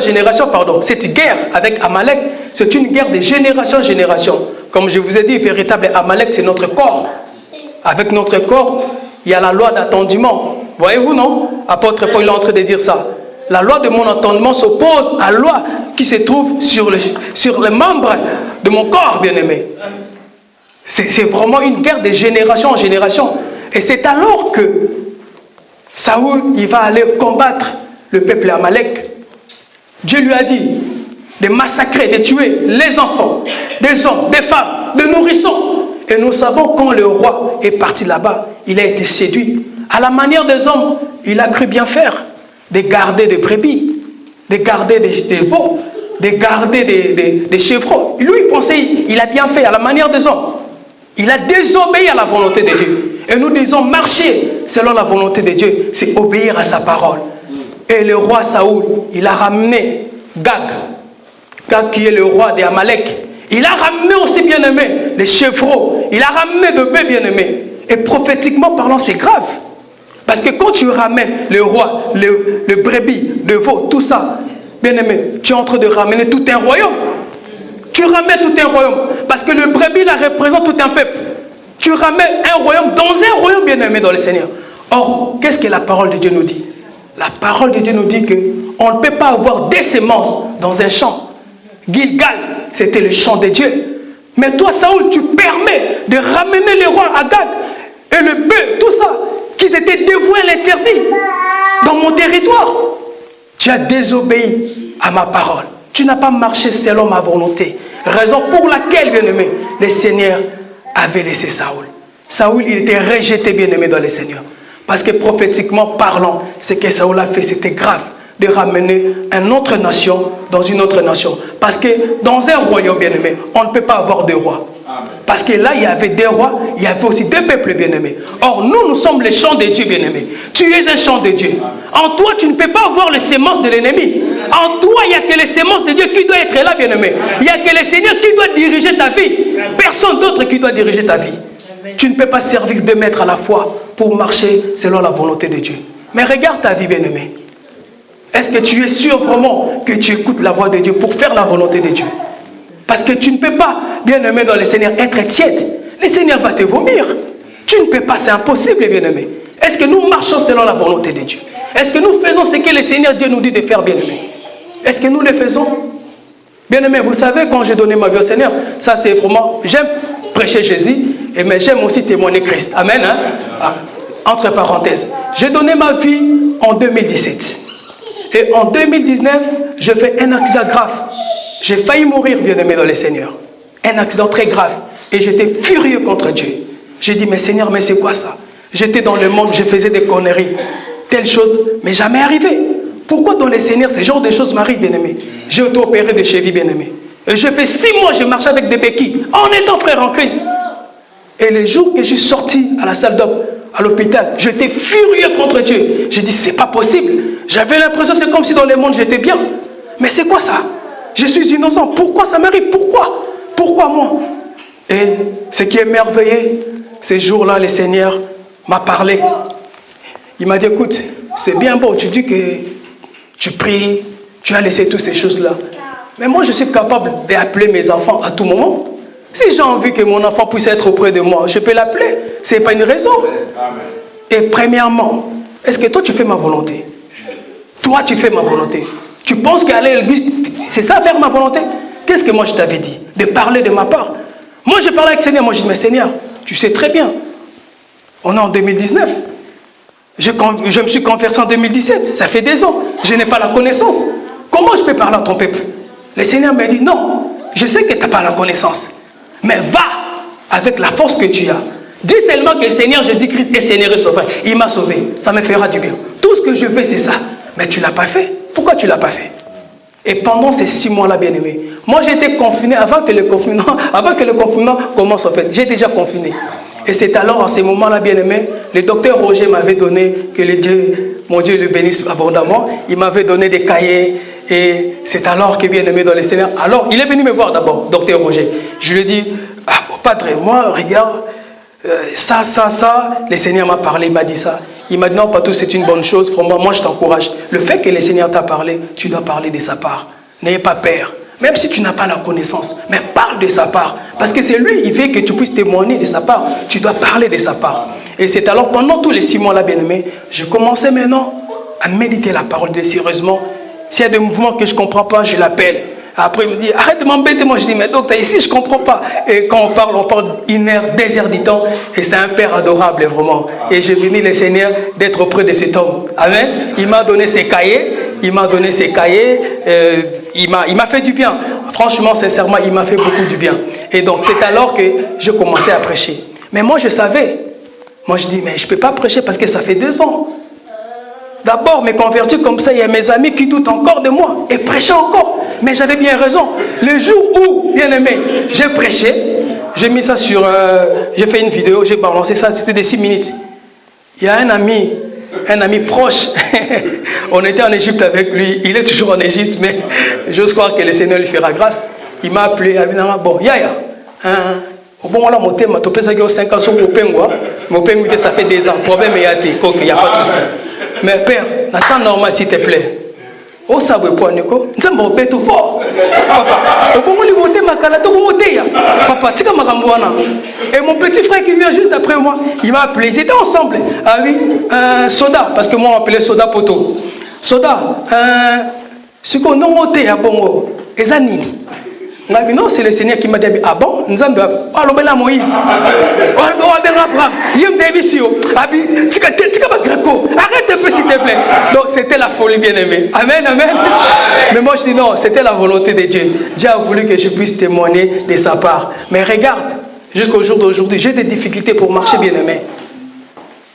cette guerre avec Amalek, c'est une guerre de génération en génération. Comme je vous ai dit, véritable Amalek, c'est notre corps. Avec notre corps, il y a la loi d'attendement. Voyez-vous, non? Apôtre Paul est en train de dire ça. La loi de mon entendement s'oppose à la loi qui se trouve sur les membres de mon corps, bien-aimé. C'est vraiment une guerre de génération en génération. Et c'est alors que Saoul, il va aller combattre le peuple Amalek. Dieu lui a dit de massacrer, de tuer les enfants, des hommes, des femmes, des nourrissons. Et nous savons quand le roi est parti là-bas, il a été séduit. À la manière des hommes, il a cru bien faire. De garder des brebis, de garder des veaux, de garder des chevreaux. Lui, il pensait, il a bien fait à la manière des hommes. Il a désobéi à la volonté de Dieu. Et nous disons, marcher selon la volonté de Dieu, c'est obéir à sa parole. Et le roi Saoul, il a ramené Gag, qui est le roi des Amalek. Il a ramené aussi, bien aimé, les chevreaux. Il a ramené de bœufs, bien aimés. Et prophétiquement parlant, c'est grave. Parce que quand tu ramènes le roi, le brebis, le veau, tout ça, bien aimé, tu es en train de ramener tout un royaume. Tu ramènes tout un royaume. Parce que le brebis, là, représente tout un peuple. Tu ramènes un royaume dans un royaume, bien aimé, dans le Seigneur. Or, qu'est-ce que la parole de Dieu nous dit? La parole de Dieu nous dit qu'on ne peut pas avoir des semences dans un champ. Gilgal, c'était le champ de Dieu. Mais toi, Saoul, tu permets de ramener les rois à Gag et le bœuf, tout ça, qu'ils étaient dévoués à l'interdit dans mon territoire. Tu as désobéi à ma parole. Tu n'as pas marché selon ma volonté. Raison pour laquelle, bien-aimé, le Seigneur avait laissé Saoul. Saoul, il était rejeté, bien-aimé, dans le Seigneur. Parce que prophétiquement parlant, ce que Saoul a fait, c'était grave. De ramener une autre nation dans une autre nation. Parce que dans un royaume, bien-aimé, on ne peut pas avoir deux rois. Amen. Parce que là, il y avait deux rois, il y avait aussi deux peuples, bien-aimés. Or, nous sommes les champs de Dieu, bien-aimé. Tu es un champ de Dieu. En toi, tu ne peux pas avoir les semences de l'ennemi. En toi, il n'y a que les semences de Dieu qui doivent être là, bien-aimé. Il n'y a que le Seigneur qui doit diriger ta vie. Personne d'autre qui doit diriger ta vie. Tu ne peux pas servir deux maîtres à la fois pour marcher selon la volonté de Dieu. Mais regarde ta vie, bien-aimé. Est-ce que tu es sûr vraiment que tu écoutes la voix de Dieu pour faire la volonté de Dieu? Parce que tu ne peux pas, bien-aimé dans le Seigneur, être tiède. Le Seigneur va te vomir. Tu ne peux pas, c'est impossible, bien-aimé. Est-ce que nous marchons selon la volonté de Dieu? Est-ce que nous faisons ce que le Seigneur Dieu nous dit de faire, bien-aimé? Est-ce que nous le faisons? Bien-aimé, vous savez, quand j'ai donné ma vie au Seigneur, ça c'est vraiment, j'aime prêcher Jésus, mais j'aime aussi témoigner Christ. Amen. Hein? Ah, entre parenthèses, j'ai donné ma vie en 2017. Et en 2019, je fais un accident grave. J'ai failli mourir, bien-aimé dans le Seigneur. Un accident très grave. Et j'étais furieux contre Dieu. J'ai dit, mais Seigneur, mais c'est quoi ça? J'étais dans le monde, je faisais des conneries. Telle chose, mais jamais arrivé. Pourquoi dans le Seigneur, ce genre de choses m'arrivent, bien-aimé? J'ai auto-opéré de cheville, bien-aimé. Et je fais 6 mois, je marchais avec des béquilles, en étant frère en Christ. Et le jour que je suis sorti à la salle d'homme, à l'hôpital, j'étais furieux contre Dieu. J'ai dit, c'est pas possible. J'avais l'impression, c'est comme si dans le monde j'étais bien. Mais c'est quoi ça? Je suis innocent. Pourquoi ça m'arrive? Pourquoi? Pourquoi moi? Et ce qui est merveilleux, ces jours-là, le Seigneur m'a parlé. Il m'a dit, écoute, c'est bien beau, tu dis que tu pries, tu as laissé toutes ces choses-là. Mais moi, je suis capable d'appeler mes enfants à tout moment. Si j'ai envie que mon enfant puisse être auprès de moi, je peux l'appeler. Ce n'est pas une raison. Amen. Et premièrement, est-ce que toi, tu fais ma volonté? Toi, tu fais ma volonté. Tu penses qu'aller à l'église, c'est ça faire ma volonté? Qu'est-ce que moi je t'avais dit? De parler de ma part. Moi, je parlais avec le Seigneur. Moi, je dis, mais Seigneur, tu sais très bien. On est en 2019. Je me suis converti en 2017. Ça fait 2 ans. Je n'ai pas la connaissance. Comment je peux parler à ton peuple? Le Seigneur m'a dit, non, je sais que tu n'as pas la connaissance. Mais va avec la force que tu as. Dis seulement que le Seigneur Jésus-Christ est Seigneur et Sauveur. Il m'a sauvé. Ça me fera du bien. Tout ce que je veux, c'est ça. Mais tu ne l'as pas fait. Pourquoi tu ne l'as pas fait? Et pendant ces 6 mois-là, bien-aimé, moi j'étais confiné avant que le confinement commence en fait. J'ai déjà confiné. Et c'est alors, en ces moments-là, bien-aimé, le docteur Roger m'avait donné, que le Dieu, mon Dieu le bénisse abondamment, il m'avait donné des cahiers. Et c'est alors que, bien-aimé dans le Seigneur, alors il est venu me voir d'abord, docteur Roger. Je lui ai dit, ah, Padre, moi, regarde, ça, le Seigneur m'a parlé, il m'a dit ça. Il m'a dit, non, Patou, c'est une bonne chose, vraiment, moi je t'encourage. Le fait que le Seigneur t'a parlé, tu dois parler de sa part. N'ayez pas peur. Même si tu n'as pas la connaissance, mais parle de sa part. Parce que c'est lui, il veut que tu puisses témoigner de sa part. Tu dois parler de sa part. Et c'est alors, pendant tous les 6 mois-là, bien-aimé, je commençais maintenant à méditer la parole de sérieusement. S'il y a des mouvements que je ne comprends pas, je l'appelle. Après, il me dit, arrête de m'embêter. Moi, je dis, mais docteur, ici, je ne comprends pas. Et quand on parle 1 heure, 2 heures du temps. Et c'est un Père adorable, vraiment. Et je bénis le Seigneur d'être auprès de cet homme. Amen. Il m'a donné ses cahiers. Il m'a donné ses cahiers. Il m'a fait du bien. Franchement, sincèrement, il m'a fait beaucoup du bien. Et donc, c'est alors que je commençais à prêcher. Mais moi, je savais. Moi, je dis, mais je ne peux pas prêcher parce que ça fait 2 ans. D'abord, me convertir comme ça, il y a mes amis qui doutent encore de moi et prêcher encore. Mais j'avais bien raison. Le jour où, bien aimé, j'ai prêché, j'ai mis ça sur... j'ai fait une vidéo, j'ai balancé ça, c'était de 6 minutes. Il y a un ami proche. On était en Égypte avec lui. Il est toujours en Égypte, mais j'ose croire que le Seigneur lui fera grâce. Il m'a appelé, bon, Yaya, au bon moment, mon thème, tu as 5 ans sur mon pengua. Mon pengua, ça fait 2 ans. Problème, il n'y a pas de souci. Mais père, attends normal s'il te plaît. Oh, ça veut pas, Nico. Nous sommes tout fort. Papa, au bon moment, papa, tu et mon petit frère qui vient juste après moi, il m'a appelé. Ils étaient ensemble. Ah oui, Soda, parce que moi on m'appelait Soda Poto. Soda, ce qu'on a monté à Bongo, et Zanini. Non, c'est le Seigneur qui m'a dit, ah bon, nous avons dit, Moïse. Arrête un peu s'il te plaît. Donc c'était la folie, bien aimée. Amen, amen. Mais moi je dis non, c'était la volonté de Dieu. Dieu a voulu que je puisse témoigner de sa part. Mais regarde, jusqu'au jour d'aujourd'hui, j'ai des difficultés pour marcher, bien aimé.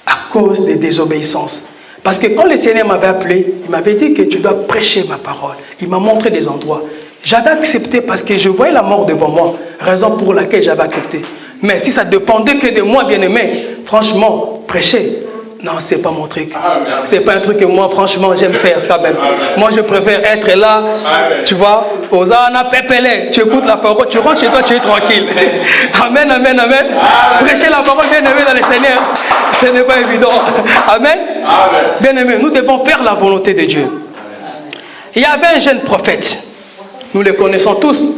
À cause des désobéissances. Parce que quand le Seigneur m'avait appelé, il m'avait dit que tu dois prêcher ma parole. Il m'a montré des endroits. J'avais accepté parce que je voyais la mort devant moi, raison pour laquelle j'avais accepté. Mais si ça dépendait que de moi, bien aimé, franchement, prêcher, non, c'est pas mon truc. C'est pas un truc que moi, franchement, j'aime faire quand même. Moi, je préfère être là, tu vois, Osana Pepele, tu écoutes la parole, tu rentres chez toi, tu es tranquille. Amen, amen, amen. Prêcher la parole, bien aimé dans le Seigneur, ce n'est pas évident. Amen. Bien aimé, nous devons faire la volonté de Dieu. Il y avait un jeune prophète. Nous le connaissons tous.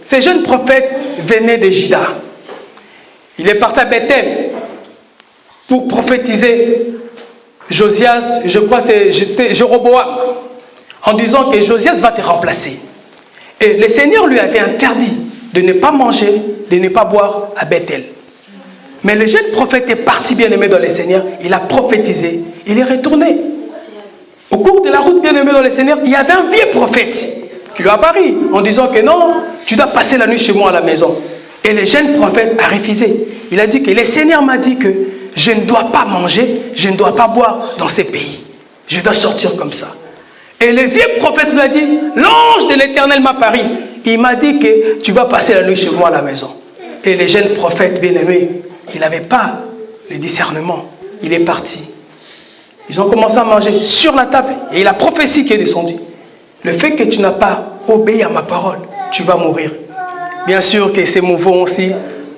Ce jeune prophète venait de Juda. Il est parti à Bethel pour prophétiser Josias, je crois que c'était Jéroboam, en disant que Josias va te remplacer. Et le Seigneur lui avait interdit de ne pas manger, de ne pas boire à Bethel. Mais le jeune prophète est parti, bien aimé dans le Seigneur, il a prophétisé, il est retourné. Au cours de la route, bien aimé dans le Seigneur, il y avait un vieux prophète qui lui a apparu en disant que non, tu dois passer la nuit chez moi à la maison. Et le jeune prophète a refusé. Il a dit que le Seigneur m'a dit que je ne dois pas manger, je ne dois pas boire dans ces pays. Je dois sortir comme ça. Et le vieux prophète lui a dit, l'ange de l'Éternel m'a apparu. Il m'a dit que tu vas passer la nuit chez moi à la maison. Et le jeune prophète bien-aimé, il n'avait pas le discernement. Il est parti. Ils ont commencé à manger sur la table. Et il a prophétie qui est descendue. Le fait que tu n'as pas obéi à ma parole, tu vas mourir. Bien sûr que c'est mouvant aussi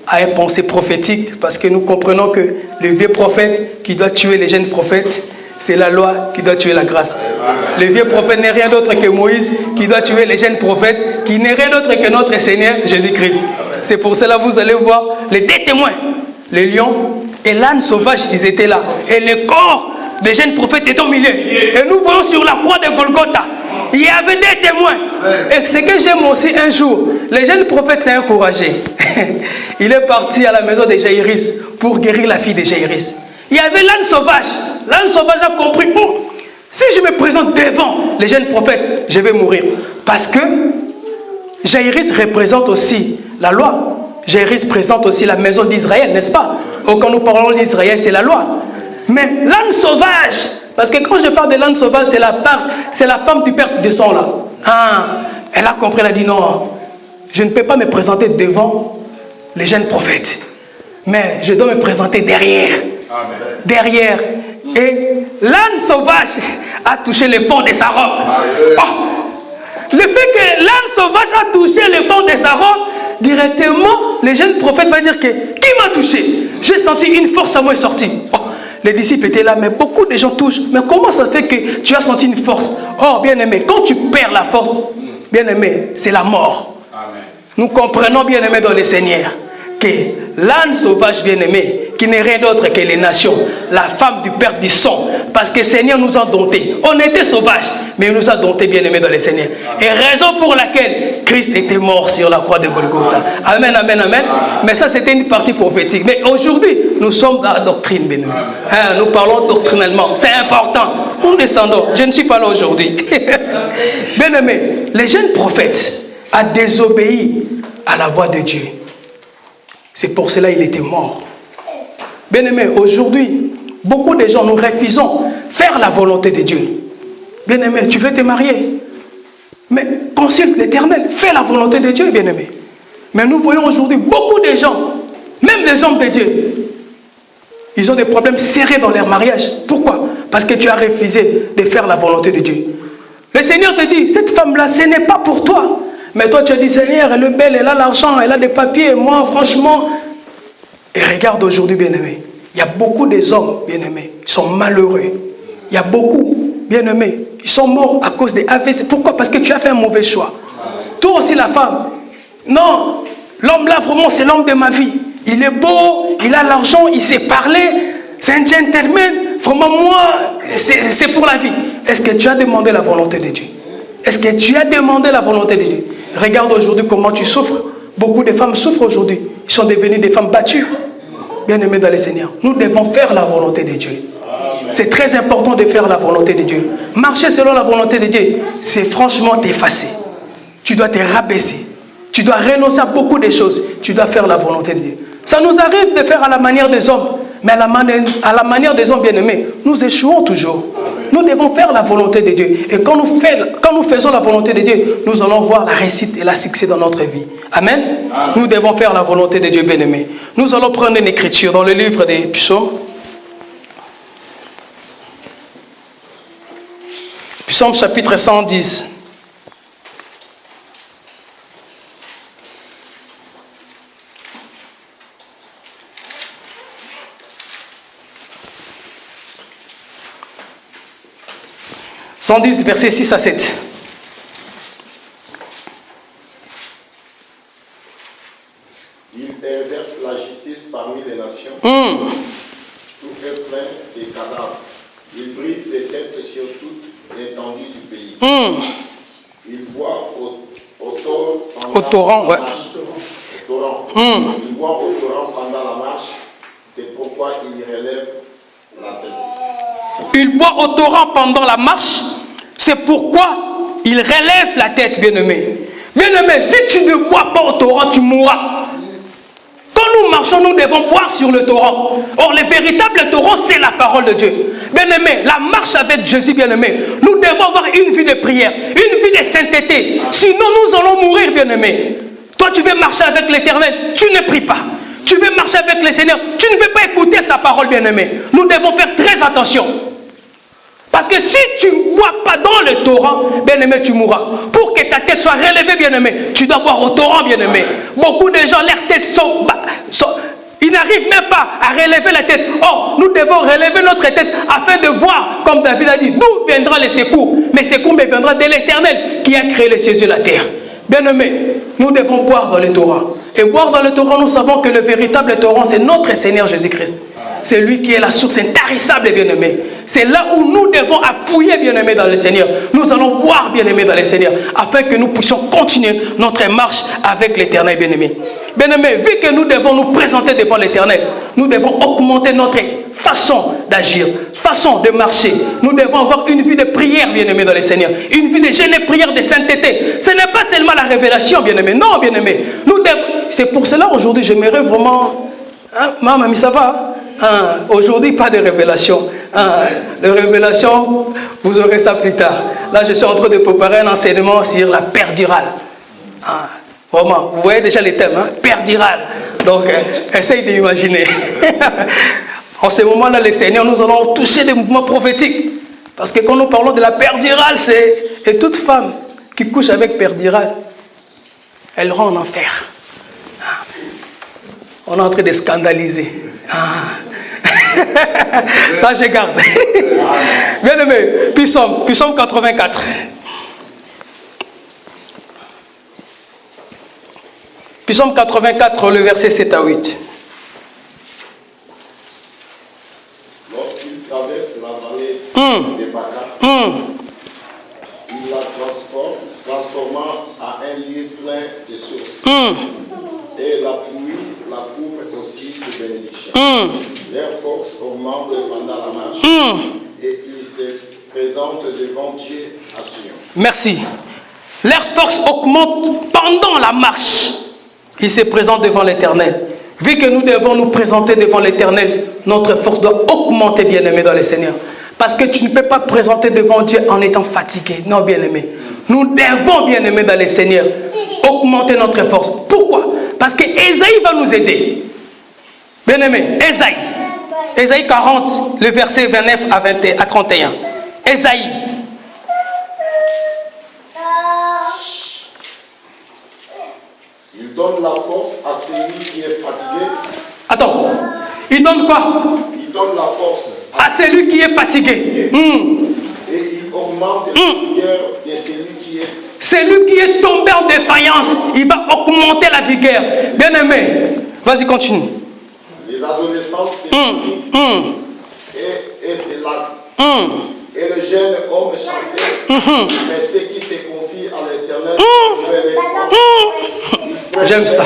à une pensée prophétique, parce que nous comprenons que le vieux prophète qui doit tuer les jeunes prophètes, c'est la loi qui doit tuer la grâce. Le vieux prophète n'est rien d'autre que Moïse qui doit tuer les jeunes prophètes, qui n'est rien d'autre que notre Seigneur Jésus-Christ. C'est pour cela que vous allez voir les 2 témoins, les lions et l'âne sauvage, ils étaient là. Et le corps des jeunes prophètes est au milieu. Et nous voyons sur la croix de Golgotha, il y avait 2 témoins. Et ce que j'aime aussi un jour, le jeune prophète s'est encouragé. Il est parti à la maison de Jaïris pour guérir la fille de Jaïris. Il y avait l'âne sauvage. L'âne sauvage a compris, oh, si je me présente devant les jeunes prophètes, je vais mourir. Parce que Jaïris représente aussi la loi. Jaïris présente aussi la maison d'Israël, n'est-ce pas? Quand nous parlons d'Israël, c'est la loi. Mais l'âne sauvage, parce que quand je parle de l'âne sauvage, c'est la femme du père de sang là. Ah, elle a compris, elle a dit non, je ne peux pas me présenter devant les jeunes prophètes, mais je dois me présenter derrière. Amen. Derrière. Et l'âne sauvage a touché le pont de sa robe. Oh, le fait que l'âne sauvage a touché le pont de sa robe, directement, les jeunes prophètes vont dire que qui m'a touché? J'ai senti une force à moi est sortie. Oh, les disciples étaient là, mais beaucoup de gens touchent. Mais comment ça fait que tu as senti une force? Oh, bien-aimé, quand tu perds la force, bien-aimé, c'est la mort. Amen. Nous comprenons, bien-aimé, dans le Seigneur, que l'âne sauvage, bien-aimé, qui n'est rien d'autre que les nations, la femme du père du sang, parce que le Seigneur nous a domptés. On était sauvages, mais il nous a domptés, bien-aimés, dans le Seigneur. Et raison pour laquelle Christ était mort sur la croix de Golgotha. Amen, amen, amen. Mais ça, c'était une partie prophétique. Mais aujourd'hui, nous sommes dans la doctrine, bien-aimé. Hein, nous parlons doctrinalement. C'est important. Nous descendons. Je ne suis pas là aujourd'hui. Bien-aimé, les jeunes prophètes ont désobéi à la voix de Dieu. C'est pour cela qu'il était mort. Bien-aimé, aujourd'hui, beaucoup de gens, nous refusons faire la volonté de Dieu. Bien-aimé, tu veux te marier, mais consulte l'Éternel, fais la volonté de Dieu, bien-aimé. Mais nous voyons aujourd'hui beaucoup de gens, même des hommes de Dieu, ils ont des problèmes serrés dans leur mariage. Pourquoi? Parce que tu as refusé de faire la volonté de Dieu. Le Seigneur te dit, cette femme-là, ce n'est pas pour toi. Mais toi, tu as dit, Seigneur, elle est belle, elle a l'argent, elle a des papiers. Moi, franchement... Et regarde aujourd'hui, bien-aimé, il y a beaucoup des hommes, bien-aimés, qui sont malheureux. Il y a beaucoup, bien-aimés, ils sont morts à cause des AVC. Pourquoi? Parce que tu as fait un mauvais choix. Toi aussi, la femme. Non, l'homme là, vraiment, c'est l'homme de ma vie. Il est beau, il a l'argent, il sait parler. C'est un gentleman. Vraiment, moi, c'est pour la vie. Est-ce que tu as demandé la volonté de Dieu? Est-ce que tu as demandé la volonté de Dieu? Regarde aujourd'hui comment tu souffres. Beaucoup de femmes souffrent aujourd'hui. Ils sont devenues des femmes battues. Bien-aimés dans le Seigneur, nous devons faire la volonté de Dieu. C'est très important de faire la volonté de Dieu. Marcher selon la volonté de Dieu, c'est franchement t'effacer. Tu dois te rabaisser. Tu dois renoncer à beaucoup de choses. Tu dois faire la volonté de Dieu. Ça nous arrive de faire à la manière des hommes. Mais à la manière des hommes bien-aimés, nous échouons toujours. Nous devons faire la volonté de Dieu. Et quand nous faisons la volonté de Dieu, nous allons voir la réussite et la succès dans notre vie. Amen. Nous devons faire la volonté de Dieu, bien-aimés. Nous allons prendre une écriture dans le livre des Psaumes. Psaume chapitre 110. « 110, versets 6 à 7. Il exerce la justice parmi les nations. Tout est plein de cadavres. Il brise les têtes sur toute l'étendue du pays. Il boit au torrent. Il boit au torrent pendant la marche. C'est pourquoi il relève la tête. Il boit au torrent pendant la marche. C'est pourquoi il relève la tête, bien-aimé. Bien-aimé, si tu ne bois pas au torrent, tu mourras. Quand nous marchons, nous devons boire sur le torrent. Or, le véritable torrent, c'est la parole de Dieu. Bien-aimé, la marche avec Jésus, bien-aimé, nous devons avoir une vie de prière, une vie de sainteté. Sinon, nous allons mourir, bien-aimé. Toi, tu veux marcher avec l'Éternel, tu ne pries pas. Tu veux marcher avec le Seigneur, tu ne veux pas écouter sa parole, bien-aimé. Nous devons faire très attention. Parce que si tu ne bois pas dans le torrent, bien-aimé, tu mourras. Pour que ta tête soit relevée, bien-aimé, tu dois boire au torrent, bien-aimé. Beaucoup de gens, leurs têtes ils n'arrivent même pas à relever la tête. Or, nous devons relever notre tête afin de voir, comme David a dit, d'où viendra le secours. Mais le secours viendra de l'Éternel qui a créé les cieux et la terre. Bien-aimé, nous devons boire dans le torrent. Et boire dans le torrent, nous savons que le véritable torrent, c'est notre Seigneur Jésus-Christ. C'est lui qui est la source intarissable, bien-aimé. C'est là où nous devons appuyer, bien-aimé, dans le Seigneur. Nous allons boire, bien-aimé, dans le Seigneur, afin que nous puissions continuer notre marche avec l'Éternel, bien-aimé. Bien-aimé, vu que nous devons nous présenter devant l'Éternel, nous devons augmenter notre façon d'agir, façon de marcher. Nous devons avoir une vie de prière, bien-aimé, dans le Seigneur. Une vie de jeûne et prière, de sainteté. Ce n'est pas seulement la révélation, bien-aimé. Non, bien-aimé. C'est pour cela, aujourd'hui, j'aimerais vraiment... Hein, maman, ça va? Aujourd'hui, pas de révélation. Les révélations, vous aurez ça plus tard. Là, je suis en train de préparer un enseignement sur la péridurale. Vraiment, vous voyez déjà les thèmes, hein? Péridurale. Donc, essaye d'imaginer. En ce moment-là, les Seigneurs, nous allons toucher des mouvements prophétiques. Parce que quand nous parlons de la péridurale, et toute femme qui couche avec péridurale, elle rend en enfer. On est en train de scandaliser. Ça, je garde. Bien aimé, Psaume 84. Psaume 84, le verset 7 à 8. Lorsqu'il traverse la vallée de Baca, il la transformant à un lieu plein de sources. Et la pluie la couvre aussi de bénédictions. Leur force augmente pendant la marche. Et ils se présentent devant Dieu à Sion. Merci. Leur force augmente pendant la marche. Ils se présentent devant l'Éternel. Vu que nous devons nous présenter devant l'Éternel, notre force doit augmenter, bien-aimé, dans le Seigneur. Parce que tu ne peux pas présenter devant Dieu en étant fatigué. Non, bien-aimé. Nous devons, bien-aimé, dans le Seigneur, augmenter notre force. Pourquoi? Parce que Ésaïe va nous aider. Bien-aimé, Ésaïe 40, le verset 29 à 31. Ésaïe. Il donne la force à celui qui est fatigué. Attends, il donne quoi? Il donne la force à celui qui est fatigué. Et il augmente la vigueur de celui qui est... Celui qui est tombé en défaillance, il va augmenter la vigueur. Bien-aimé, vas-y, continue. Les adolescents s'épuisent et se lassent. Et le jeune homme chassé, mais ceux qui se confient à l'Éternel, j'aime ça.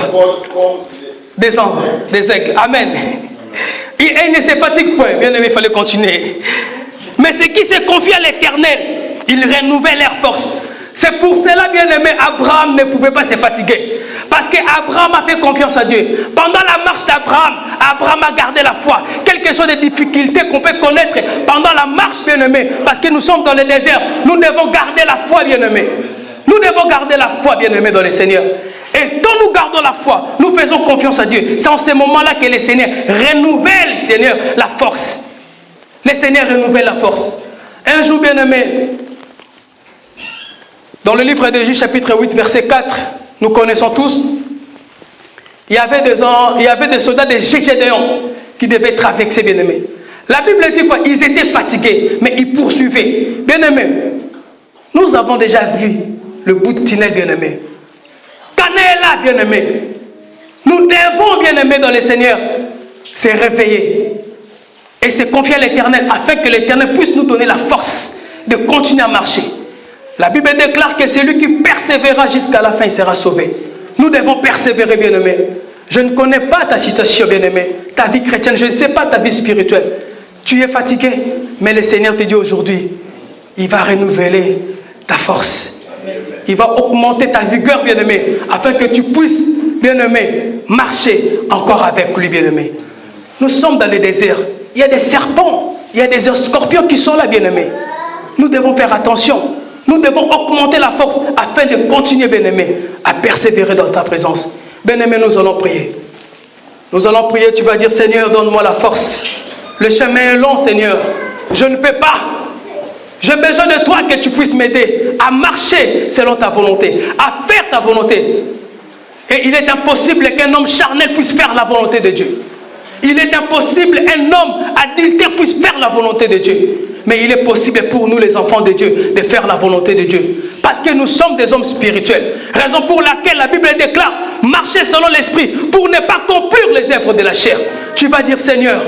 Des enfants, des aigles. Amen. Et il ne se fatigue point. Bien aimé, il fallait continuer. Mais ceux qui se confient à l'Éternel, ils renouvellent leur force. C'est pour cela, bien aimé, Abraham ne pouvait pas se fatiguer. Parce qu'Abraham a fait confiance à Dieu. Pendant la marche d'Abraham, Abraham a gardé la foi. Quelles que soient les difficultés qu'on peut connaître pendant la marche, bien aimé, parce que nous sommes dans le désert, nous devons garder la foi, bien aimé. Nous devons garder la foi, bien aimé, dans le Seigneur. Et quand nous gardons la foi, nous faisons confiance à Dieu. C'est en ce moment-là que le Seigneur renouvelle, Seigneur, la force. Le Seigneur renouvelle la force. Un jour, bien aimé, dans le livre de Juge, chapitre 8, verset 4, nous connaissons tous, il y avait des soldats de Gédéon qui devaient traverser, bien aimé. La Bible dit quoi? Ils étaient fatigués, mais ils poursuivaient. Bien aimé, nous avons déjà vu le bout de tunnel, bien aimé. Là, bien-aimé, nous devons, bien-aimé dans le Seigneur, se réveiller et se confier à l'Éternel afin que l'Éternel puisse nous donner la force de continuer à marcher. La Bible déclare que celui qui persévérera jusqu'à la fin, il sera sauvé. Nous devons persévérer, bien-aimé. Je ne connais pas ta situation, bien-aimé, ta vie chrétienne, je ne sais pas ta vie spirituelle. Tu es fatigué, mais le Seigneur te dit aujourd'hui, il va renouveler ta force. Il va augmenter ta vigueur, bien-aimé, afin que tu puisses, bien-aimé, marcher encore avec lui, bien-aimé. Nous sommes dans le désert. Il y a des serpents, il y a des scorpions qui sont là, bien-aimé. Nous devons faire attention. Nous devons augmenter la force afin de continuer, bien-aimé, à persévérer dans ta présence. Bien-aimé, nous allons prier. Nous allons prier, tu vas dire, Seigneur, donne-moi la force. Le chemin est long, Seigneur. Je ne peux pas. J'ai besoin de toi que tu puisses m'aider à marcher selon ta volonté, à faire ta volonté. Et il est impossible qu'un homme charnel puisse faire la volonté de Dieu. Il est impossible qu'un homme adultère puisse faire la volonté de Dieu. Mais il est possible pour nous, les enfants de Dieu, de faire la volonté de Dieu. Parce que nous sommes des hommes spirituels. Raison pour laquelle la Bible déclare, marcher selon l'esprit pour ne pas accomplir les œuvres de la chair. Tu vas dire, Seigneur,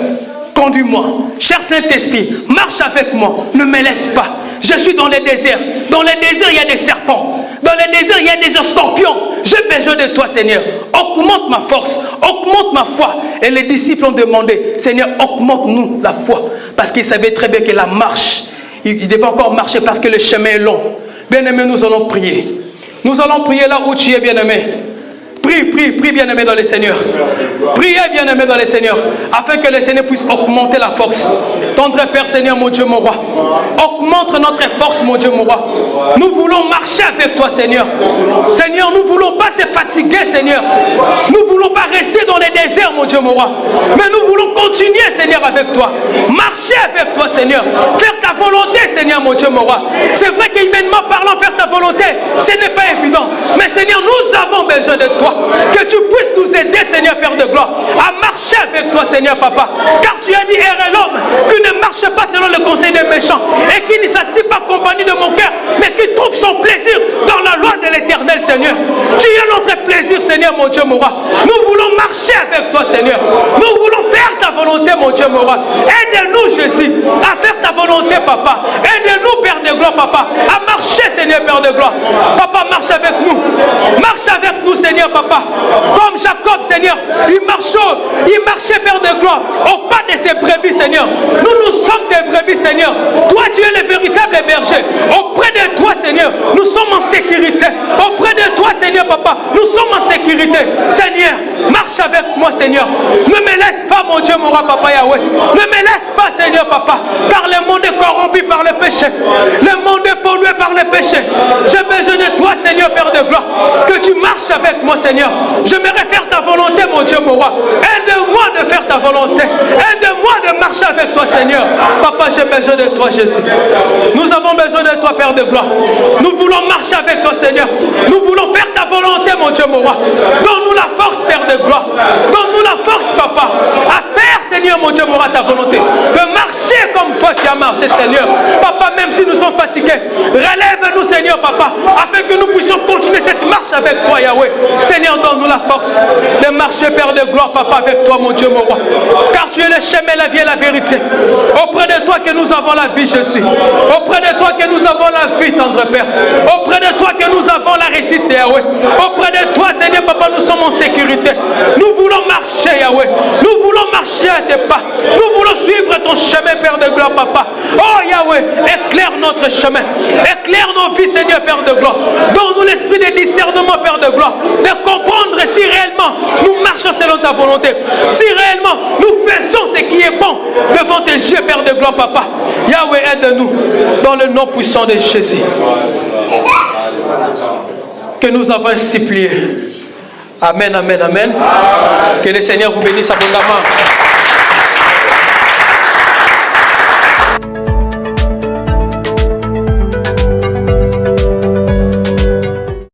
conduis-moi. Cher Saint-Esprit, marche avec moi. Ne me laisse pas. Je suis dans le désert. Dans le désert, il y a des serpents. Dans le désert, il y a des scorpions. J'ai besoin de toi, Seigneur. Augmente ma force. Augmente ma foi. Et les disciples ont demandé, Seigneur, augmente-nous la foi. Parce qu'ils savaient très bien que la marche, ils devaient encore marcher parce que le chemin est long. Bien-aimé, nous allons prier. Nous allons prier là où tu es, bien-aimé. Prie, bien-aimé dans le Seigneur. Priez, bien-aimé dans le Seigneur, afin que le Seigneur puisse augmenter la force. Tendre Père, Seigneur, mon Dieu, mon roi. Augmente notre force, mon Dieu, mon roi. Nous voulons marcher avec toi, Seigneur. Seigneur, nous ne voulons pas se fatiguer, Seigneur. Nous ne voulons pas rester dans les déserts, mon Dieu, mon roi. Mais nous voulons continuer, Seigneur, avec toi. Marcher avec toi, Seigneur. Faire ta volonté, Seigneur, mon Dieu, mon roi. C'est vrai qu'humainement parlant, faire ta volonté, ce n'est pas évident. Mais Seigneur, nous avons besoin de toi. Que tu puisses nous aider, Seigneur, Père de gloire, à marcher avec toi, Seigneur, Papa. Car tu as dit, erre l'homme qui ne marche pas selon le conseil des méchants et qui ne s'assied pas compagnie de mon cœur, mais qui trouve son plaisir dans la loi de l'Éternel, Seigneur. Tu es notre plaisir, Seigneur, mon Dieu, mon roi. Nous voulons marcher avec toi, Seigneur. Nous voulons faire ta volonté, mon Dieu, mon roi. Aide-nous, Jésus, à faire ta volonté, Papa. Aide-nous, Père de gloire, Papa, à marcher, Seigneur, Père de gloire. Papa, marche avec nous. Marche avec nous, Seigneur, Papa. Comme Jacob, Seigneur, il marchait, Père de gloire, au pas de ses brebis, Seigneur. Nous sommes des brebis, Seigneur. Toi, tu es le véritable berger. Auprès de toi, Seigneur, nous sommes en sécurité. Auprès de toi, Seigneur, Papa, nous sommes en sécurité. Seigneur, marche marche avec moi, Seigneur. Ne me laisse pas, mon Dieu, mon roi, Papa Yahweh. Ne me laisse pas, Seigneur, Papa, car le monde est corrompu par le péché. Le monde est pollué par le péché. J'ai besoin de toi, Seigneur, Père de gloire. Que tu marches avec moi, Seigneur. J'aimerais faire ta volonté, mon Dieu, mon roi. Aide-moi de faire ta volonté. Aide-moi de marcher avec toi, Seigneur. Papa, j'ai besoin de toi, Jésus. Nous avons besoin de toi, Père de gloire. Nous voulons marcher avec toi, Seigneur. Nous voulons faire ta volonté, mon Dieu, mon roi. Donne-nous la force, Père de gloire. Donne-nous la force, Papa, à faire, Seigneur, mon Dieu, mon roi, ta volonté. De marcher comme toi tu as marché, Seigneur. Papa, même si nous sommes fatigués, relève-nous, Seigneur, Papa, afin que nous puissions continuer cette marche avec toi, Yahweh. Seigneur, donne-nous la force de marcher, Père de gloire, Papa, avec toi, mon Dieu, mon roi. Car tu es le chemin, la vie et la vérité. Auprès de toi que nous avons la vie, Jésus. Auprès de toi que nous avons la vie, tendre Père. Auprès de toi que nous avons la réussite, Yahweh. Auprès de toi, Seigneur, Papa, nous sommes en sécurité. Nous voulons marcher, Yahweh. Nous voulons marcher à tes pas. Nous voulons suivre ton chemin, Père de gloire, Papa. Oh, Yahweh, éclaire notre chemin. Éclaire nos vies, Seigneur, Père de gloire. Donne-nous l'esprit de discernement, Père de gloire. De comprendre si réellement nous marchons selon ta volonté. Si réellement nous faisons ce qui est bon devant tes yeux, Père de gloire, Papa. Yahweh, aide-nous dans le nom puissant de Jésus. Que nous avons ainsi prié. Amen, amen, amen. Que le Seigneur vous bénisse abondamment.